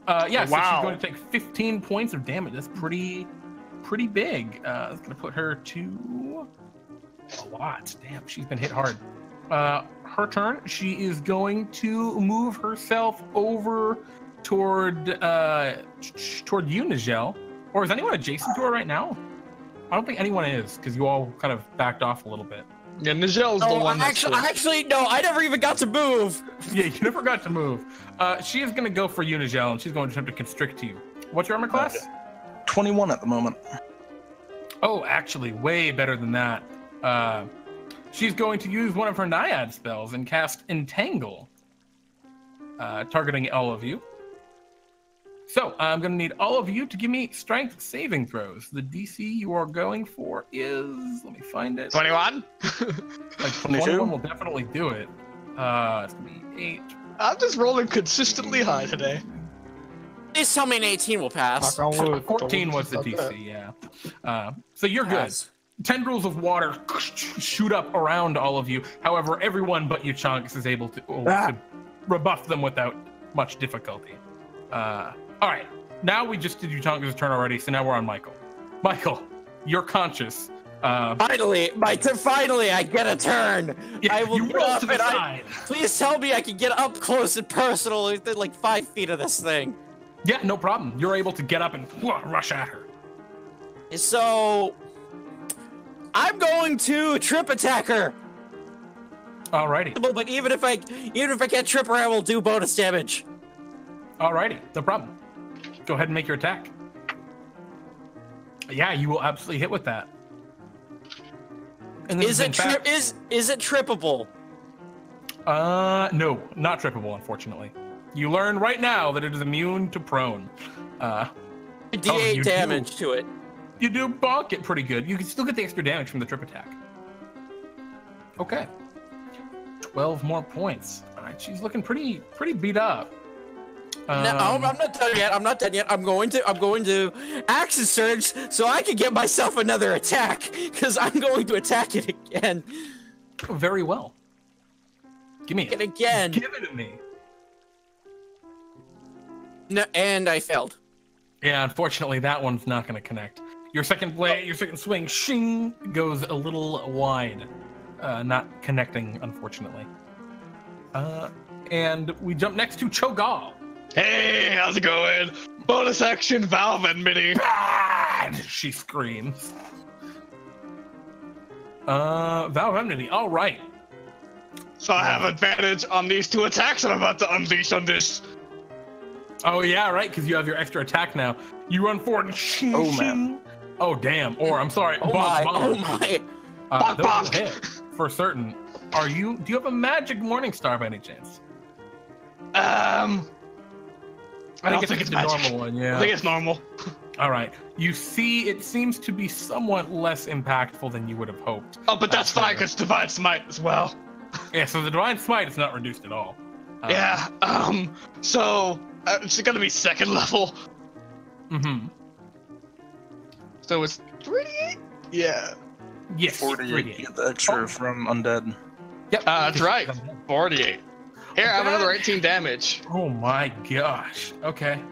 Yeah, so she's going to take 15 points of damage. That's pretty big. It's going to put her to a lot. Damn, she's been hit hard. Her turn. She is going to move herself over toward you, Nijel. Or is anyone adjacent to her right now? I don't think anyone is, because you all kind of backed off a little bit. Yeah, Nijel's the one that's... Actually, no, I never even got to move. Yeah, you never got to move. She is going to go for you, Nijel, and she's going to attempt to constrict you. What's your armor class? 21 at the moment. Oh, actually, way better than that. She's going to use one of her Naiad spells and cast Entangle, targeting all of you. So I'm going to need all of you to give me strength saving throws. The DC you are going for is, let me find it. 21? Like 21 will definitely do it. It's going to be 8. I'm just rolling consistently high today. Please tell me an 18 will pass. 14 was the DC, yeah. So you're good. Tendrils of water shoot up around all of you. However, everyone but Euchaunkas is able to rebuff them without much difficulty. All right, now we just did Euchaunkas' turn already, so now we're on Michael. Michael, you're conscious. Finally, I get a turn. Yeah, I will you get roll up to the and side. please tell me I can get up close and personal within like 5 feet of this thing. Yeah, no problem. You're able to get up and rush at her. So, I'm going to trip attack her. Alrighty. But even if I can't trip her, I will do bonus damage. Alrighty, no problem. Go ahead and make your attack. Yeah, you will absolutely hit with that. And Is it trippable? No, not trippable, unfortunately. You learn right now that it is immune to prone. D8 damage to it. You do bonk it pretty good. You can still get the extra damage from the trip attack. Okay. 12 more points. All right, she's looking pretty beat up. No, I'm not done yet. I'm not done yet. I'm going to action surge so I can get myself another attack because I'm going to attack it again. Very well. Give me it again. Give it to me. No, and I failed. Yeah, unfortunately, that one's not going to connect. Your second swing, shing, goes a little wide, not connecting, unfortunately. And we jump next to ChoGal. Hey, how's it going? Bonus action, Valve Enmity. She screams. Valve Enmity, all right. So I have advantage on these 2 attacks I'm about to unleash on this. Oh yeah, right, because you have your extra attack now. You run forward and shing, man. Oh damn, or I'm sorry, Oh my. Those will hit for certain. Do you have a magic Morning Star by any chance? I don't think it's the normal one, yeah. I think it's normal. All right. You see, it seems to be somewhat less impactful than you would have hoped. Oh, but that's fine, because Divine Smite as well. Yeah, so the Divine Smite is not reduced at all. Yeah, so it's gonna be 2nd level. Mm-hmm. So it's 38? Yeah. Yes, 48. 38. Get the extra from undead. Yep. That's right. 48. Here, I have another 18 damage. Oh my gosh. Okay.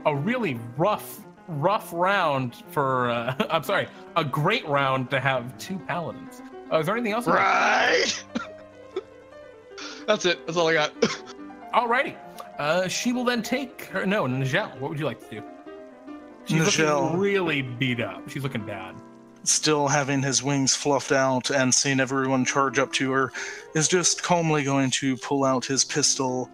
A really rough round for, I'm sorry, a great round to have 2 paladins. Is there anything else? Right. That's it. That's all I got. Alrighty. She will then take her, no, Nijel, what would you like to do? She's looking really beat up. She's looking bad. Still having his wings fluffed out and seeing everyone charge up to her, is just calmly going to pull out his pistol.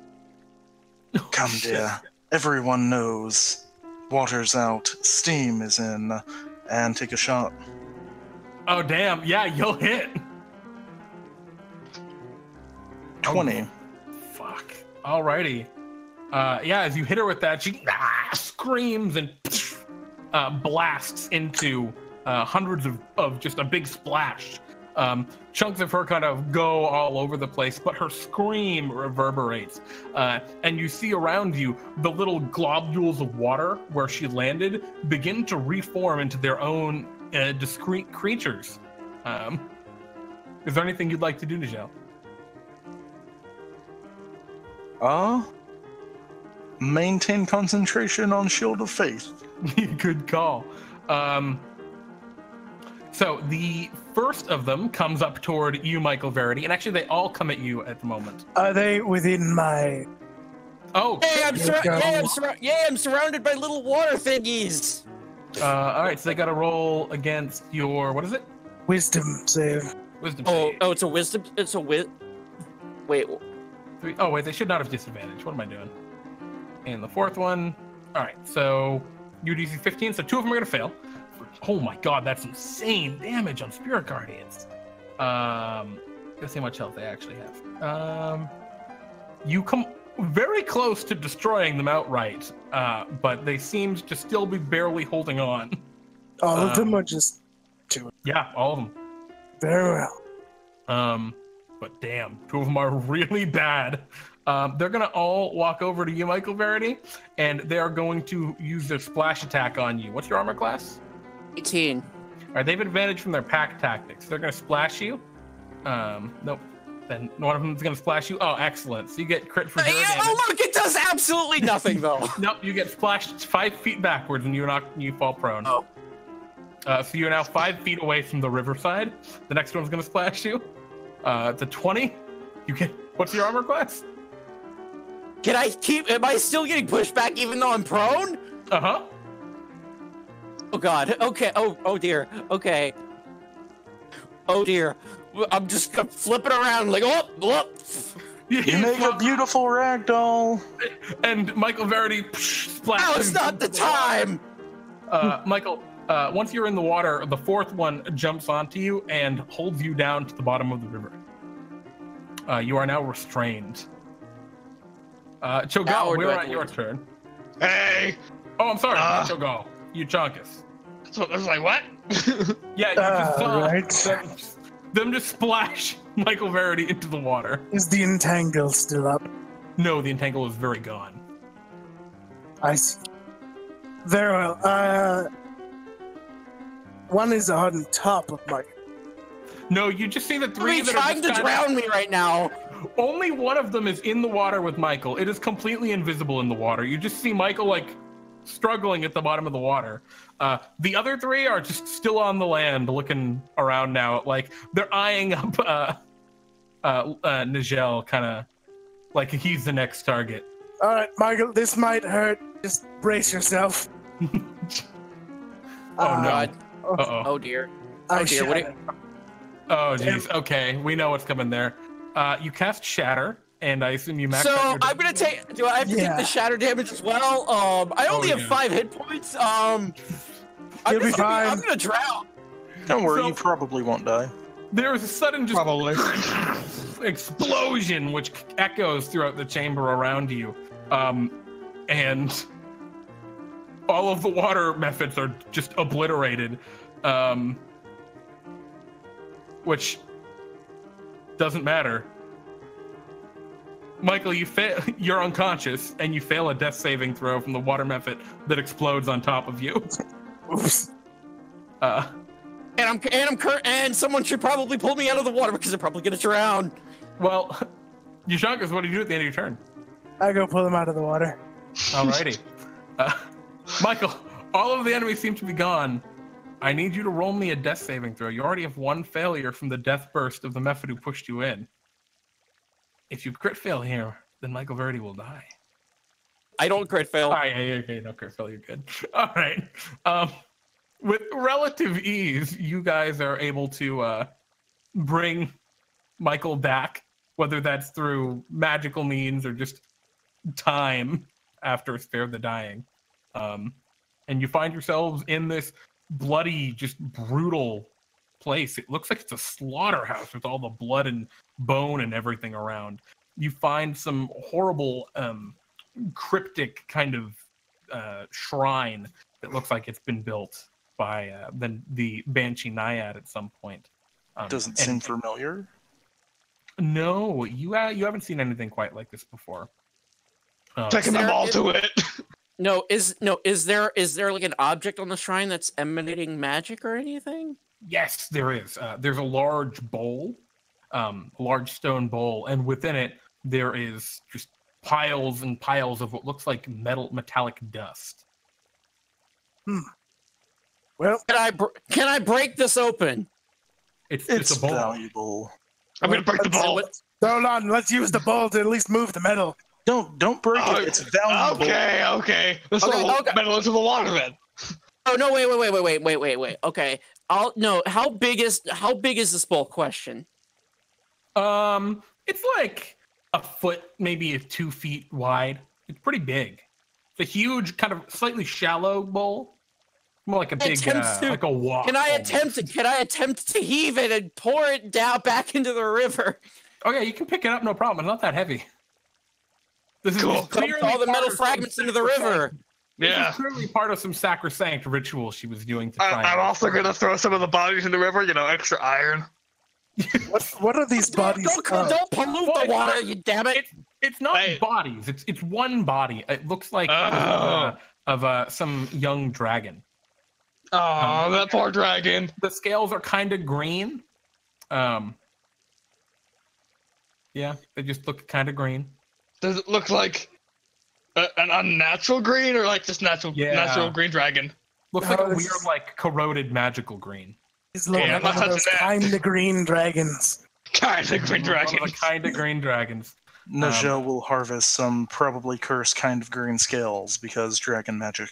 Come, dear. Everyone knows. Water's out, steam is in, and take a shot. Oh, damn. Yeah, you'll hit. 20. Oh, fuck. Alrighty. Yeah, as you hit her with that, she screams and blasts into hundreds of just a big splash Chunks of her kind of go all over the place, but her scream reverberates. And you see around you the little globules of water where she landed begin to reform into their own discrete creatures. Is there anything you'd like to do, Nijel? Maintain concentration on Shield of Faith. Good call. So the first of them comes up toward you, Michael Verity, and actually they all come at you at the moment. Are they within my... Oh! Hey, I'm surrounded by little water thingies. All right, so they got to roll against your, what is it? Wisdom save. Wisdom Oh, save. it's a wisdom. It's a wit. Wait. 3. Oh, wait, they should not have disadvantage. What am I doing? And the fourth one. All right, so you DC 15, so 2 of them are going to fail. Oh my god, that's insane damage on Spirit Guardians. Let's see how much health they actually have. You come very close to destroying them outright, but they seemed to still be barely holding on. All of them are just... Yeah, all of them. Very well. But damn, 2 of them are really bad. They're gonna all walk over to you, Michael Verity, and they are going to use their splash attack on you. What's your armor class? 18. All right, they have advantage from their pack tactics. They're gonna splash you. Nope. Then one of them is gonna splash you. Oh, excellent. So you get crit for zero damage. Oh look, it does absolutely nothing though. Nope, you get splashed 5 feet backwards and you fall prone. Oh. So you're now 5 feet away from the riverside. The next one's gonna splash you. It's a 20. You get, what's your armor class? Am I still getting pushed back even though I'm prone? Uh-huh. Oh god. Okay. Oh dear. Okay. Oh dear. I'm just flipping around like oh. You make a beautiful ragdoll. And Michael Verity splashes. Now is not the time. Michael, once you're in the water, the fourth one jumps onto you and holds you down to the bottom of the river. You are now restrained. ChoGal, we're at your turn. Hey! Oh, I'm sorry, not ChoGal. Euchaunkas. So I was like, what? Yeah, you just saw right. them just splash Michael Verity into the water. Is the entangle still up? No, the entangle is very gone. I see. Very well. One is on top of my... No, you just see the 3 Are that trying to drown me right now? Only one of them is in the water with Michael. It is completely invisible in the water. You just see Michael, like, struggling at the bottom of the water. The other 3 are just still on the land, looking around now. Like, they're eyeing up Nijel, kind of like he's the next target. All right, Michael, this might hurt. Just brace yourself. Oh, no. God. Uh-oh. Oh dear. I Oh dear. What? shatter. Oh, jeez. Okay, we know what's coming there. You cast Shatter, and I assume you max out So your I'm gonna take. Do I have to take the shatter damage as well? I only have 5 hit points. I'm gonna drown. Don't worry, So- you probably won't die. There is a sudden just Probably. explosion which echoes throughout the chamber around you, and all of the water methods are just obliterated, which doesn't matter. Michael, you're unconscious, and you fail a death saving throw from the water method that explodes on top of you. Oops. And someone should probably pull me out of the water because I'm probably gonna drown. Well, Euchaunkas, what do you do at the end of your turn? I go pull him out of the water. Alrighty. Michael, all of the enemies seem to be gone. I need you to roll me a death saving throw. You already have 1 failure from the death burst of the Mephid who pushed you in. If you crit fail here, then Michael Verity will die. I don't crit fail. All right, okay, no crit fail, you're good. All right. With relative ease, you guys are able to bring Michael back, whether that's through magical means or just time after Spare the Dying. And you find yourselves in this bloody, just brutal place. It looks like it's a slaughterhouse with all the blood and bone and everything around. You find some horrible, cryptic kind of shrine that looks like it's been built by the Banshee Naiad at some point. Doesn't seem familiar. No, you haven't seen anything quite like this before. Taking them all to it. Is there like an object on the shrine that's emanating magic or anything? Yes, there is. There's a large bowl, a large stone bowl, and within it there is just piles and piles of what looks like metallic dust. Well, Can I break this open? It's It's a bowl. valuable. I'm gonna break the ball. hold on. Let's use the ball to at least move the metal. Don't break it. It's valuable. Okay. Let's throw metal into the water then. Oh no! Wait. Okay. How big is this bowl? Question. It's like a foot, maybe 2 feet wide. It's pretty big. It's a huge, kind of slightly shallow bowl. More like a big, like a wok. Can I attempt to heave it and pour it down back into the river? Okay, you can pick it up, no problem. It's not that heavy. This is Cool. clearly All the part metal of fragments some into the river. This Yeah. is clearly part of some sacrosanct ritual she was doing to try. I'm also gonna throw some of the bodies in the river. Extra iron. What are these bodies? Don't pollute the water, you damn it! It's not Hey. bodies. It's one body. It looks like of some young dragon. Oh, that poor dragon. The scales are kind of green. Yeah, they just look kind of green. Does it look like an unnatural green or like just natural green dragon? Looks like a weird, like corroded magical green. These look Yeah, like I'm not one of those touching that. kind of green dragons. Kind of green dragon. One of the kind of green dragons. Nijel will harvest some probably cursed kind of green scales because dragon magic.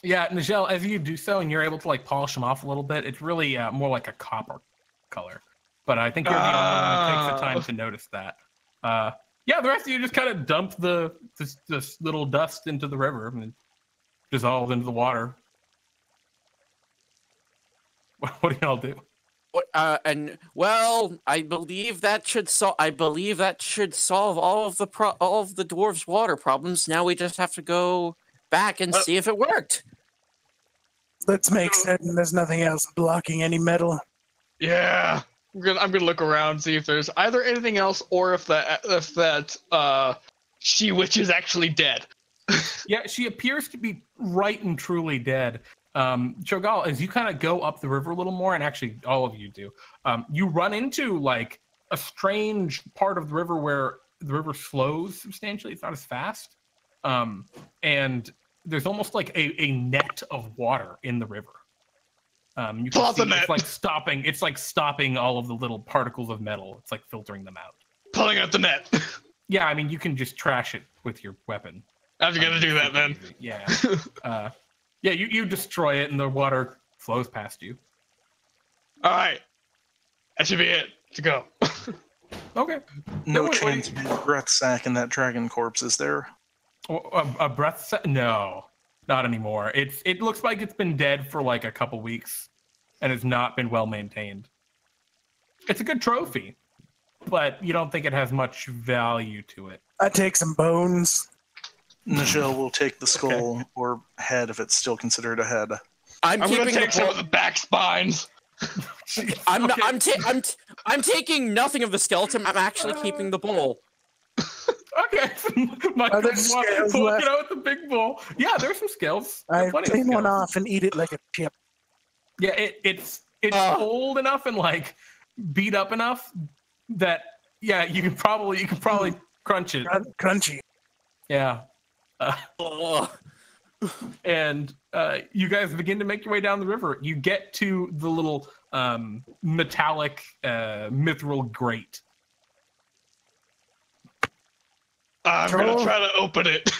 Yeah, Nijel, as you do so and you're able to like polish them off a little bit, it's really more like a copper color. But I think you're the only one that takes the time to notice that. Yeah, the rest of you just kind of dump this little dust into the river and dissolve into the water. What do y'all do? I believe that should solve all of the dwarves' water problems. Now we just have to go back and see if it worked. Let's make certain there's nothing else blocking any metal. Yeah. I'm gonna look around, see if there's either anything else or if that she witch is actually dead. Yeah, she appears to be right and truly dead. ChoGal, as you kind of go up the river a little more, and actually all of you do, you run into like a strange part of the river where the river slows substantially. It's not as fast. And there's almost like a net of water in the river. You can see it's like stopping all of the little particles of metal. It's like filtering them out. Pulling out the net. Yeah, I mean, you can just trash it with your weapon. I'm gonna do that then. Yeah. Yeah, you destroy it and the water flows past you. All right. That should be it. To go. Okay. No wait. chance of a breath sack in that dragon corpse, is there? A breath no, not anymore. It looks like it's been dead for like a couple weeks and has not been well maintained. It's a good trophy, but you don't think it has much value to it. I take some bones. Nijel will take the skull or head if it's still considered a head. I'm gonna take some of the back spines. I'm taking nothing of the skeleton. I'm actually keeping the bowl. Okay. My Are there big scales one, left? out with the big bowl. Yeah, there's some scales. I There's plenty of clean one scales. off and eat it like a chip. Yeah, it's old enough and like beat up enough that you can probably crunch it. Crunchy. Yeah. And you guys begin to make your way down the river. You get to the little metallic mithril grate. I'm gonna try to open it.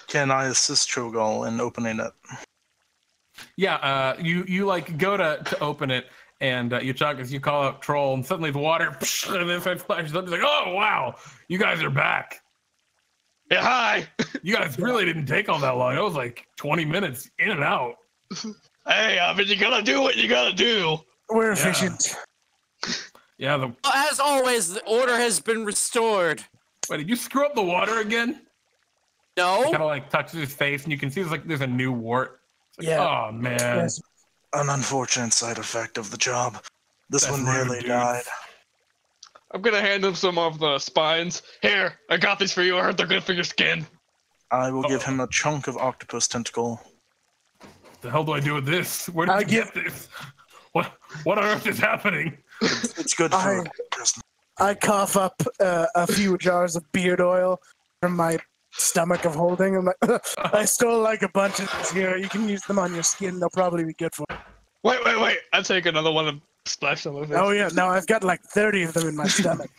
Can I assist ChoGal in opening it? Yeah, you like go to open it, and Euchaunkas, you call out Troll, and suddenly the water and then flashes up. It's like, oh wow, you guys are back. Yeah, hi. You guys really didn't take all that long. It was like 20 minutes in and out. Hey, I mean, you gotta do what you gotta do. We're efficient. Yeah. As always, the order has been restored. Wait, did you screw up the water again? No. Kind of like touches his face, and you can see there's a new wart. It's like, Yeah. oh man. Yes. An unfortunate side effect of the job. This That's one rude, nearly dude. died. I'm gonna hand him some of the spines. Here, I got these for you. I heard they're good for your skin. I will give him a chunk of octopus tentacle. The hell do I do with this? Where did I you give- get this? What on earth is happening? It's good food. Just I cough up a few jars of beard oil from my stomach of holding. I'm like, I stole like a bunch of these here. You can use them on your skin. They'll probably be good for you. Wait. I'll take another one and splash some of it. Oh, yeah. No, I've got like 30 of them in my stomach.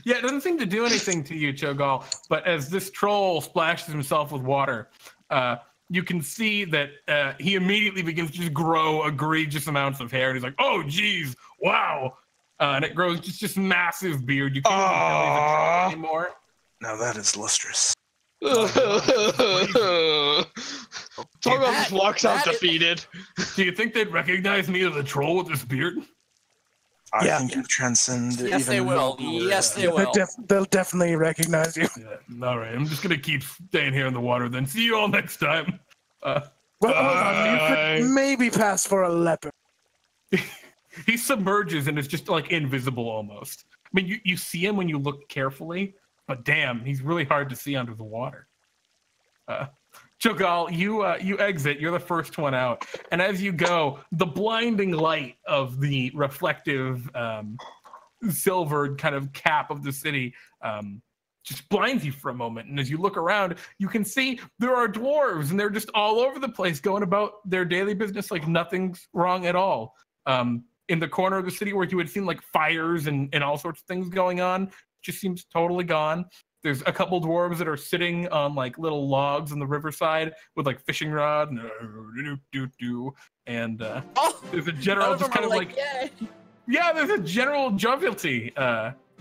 Yeah, it doesn't seem to do anything to you, ChoGal. But as this troll splashes himself with water, you can see that he immediately begins to just grow egregious amounts of hair. And he's like, "Oh, geez, wow!" And it grows just massive beard. You can't even tell he's a troll anymore. now that is lustrous. ChoGal just walks out defeated. Do you think they'd recognize me as a troll with this beard? I Yeah. think you transcend Yes, even they will. more. Yes, they will. They'll definitely recognize you. Yeah. All right, I'm just gonna keep staying here in the water. Then see you all next time. Well, hold on. You Bye. could maybe pass for a leopard. He submerges and is just like invisible almost. I mean, you see him when you look carefully, but damn, he's really hard to see under the water. ChoGal, you exit. You're the first one out, and as you go, the blinding light of the reflective silvered kind of cap of the city just blinds you for a moment. And as you look around, you can see there are dwarves, and they're just all over the place, going about their daily business like nothing's wrong at all. In the corner of the city where you had seen like fires and all sorts of things going on, just seems totally gone. There's a couple dwarves that are sitting on like little logs on the riverside with like fishing rod and there's a general just kind of like yeah, there's a general jovialty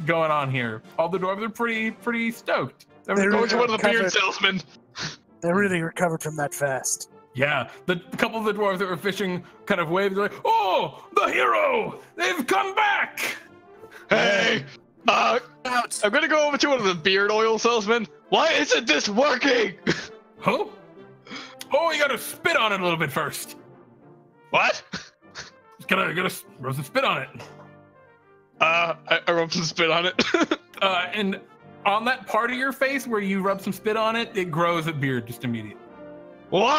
going on here. All the dwarves are pretty stoked. They're Going to one of the beard recovered. salesmen. They really recovered from that fast. Yeah, the couple of the dwarves that were fishing kind of waved. They're like, "Oh, the hero! They've come back!" Hey, I'm gonna go over to one of the beard oil salesmen. Why isn't this working? Huh? Oh, you gotta spit on it a little bit first. What? Just gotta rub some spit on it. I rubbed some spit on it. And on that part of your face where you rub some spit on it, it grows a beard just immediately. What?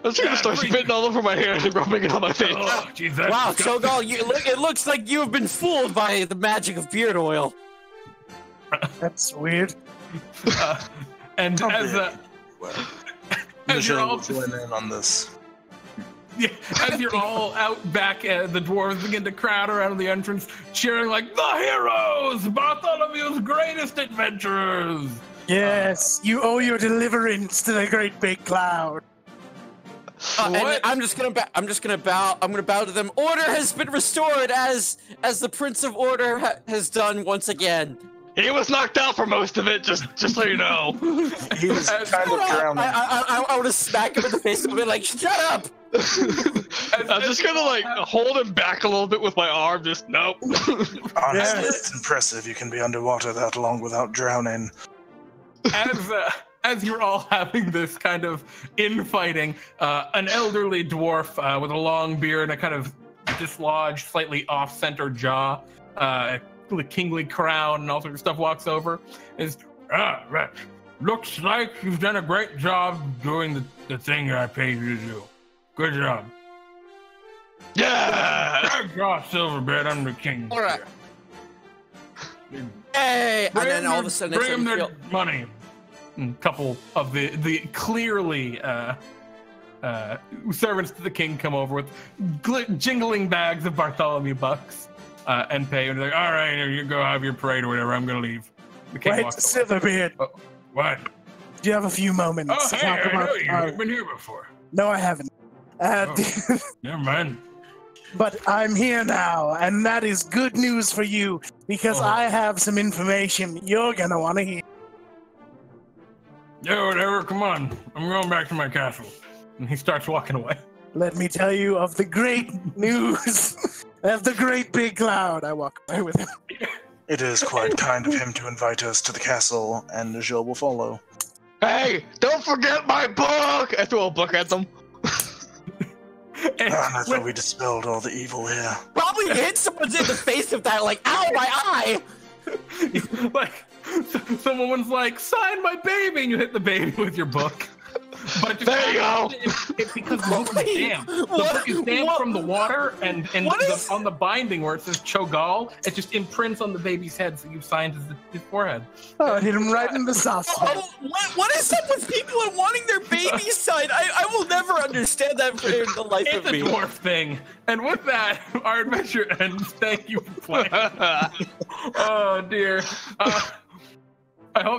I'm just gonna start freak. spitting all over my hair and rubbing it on my face. Oh, jeez, that's Wow, disgusting. ChoGal, it looks like you have been fooled by the magic of beard oil. That's weird. And Oh, as really? as you're Nijel all will join in on this. yeah, as you're all out back, the dwarves begin to crowd around the entrance, cheering like the heroes, Bartholomew's greatest adventurers. Yes, you owe your deliverance to the great big cloud. And What? I'm gonna bow to them. Order has been restored as the Prince of Order has done once again. He was knocked out for most of it, just so you know. He was kind of drowning. I want to smack him in the face and be like, "Shut up!" I'm just gonna like hold him back a little bit with my arm. Just nope. Honestly, Yeah. it's impressive you can be underwater that long without drowning. As you're all having this kind of infighting, an elderly dwarf with a long beard and a kind of dislodged, slightly off-center jaw, with a kingly crown and all sorts of stuff walks over. Right. Looks like you've done a great job doing the thing I paid you to do. Good job. Yeah. Cragjaw Silverbeard, I'm the king. All right. Hey! And Bring then all their- of a sudden, bring it's them their feel- money. And a couple of the clearly servants to the king come over with jingling bags of Bartholomew bucks and pay. And they're like, "All right, you go have your parade or whatever. I'm gonna leave." The king Wait, walks away. Silverbeard, What? do you have a few moments Oh, to hey, talk I know about? you. You've been here before. No, I haven't. Never mind. But I'm here now, and that is good news for you because Oh. I have some information you're gonna want to hear. Yeah, whatever. Come on. I'm going back to my castle. And he starts walking away. Let me tell you of the great news of the great big cloud. I walk away with him. It is quite kind of him to invite us to the castle, and Nijel will follow. Hey, don't forget my book. I throw a book at them. And I thought we dispelled all the evil here. Probably hit someone's in the face with that, like, ow, my eye! like, someone's like, sign my baby, and you hit the baby with your book. But it just There you go. It's because the book is damp. The book is damp from the water, and on the binding where it says ChoGal, it just imprints on the baby's head, so you've signed his forehead. Oh, hit him right in the soft spot. Oh, what is up with people and wanting their babies signed? I will never understand that for the life It's of me. a dwarf thing. And with that, our adventure ends. Thank you for playing. Oh, dear. I hope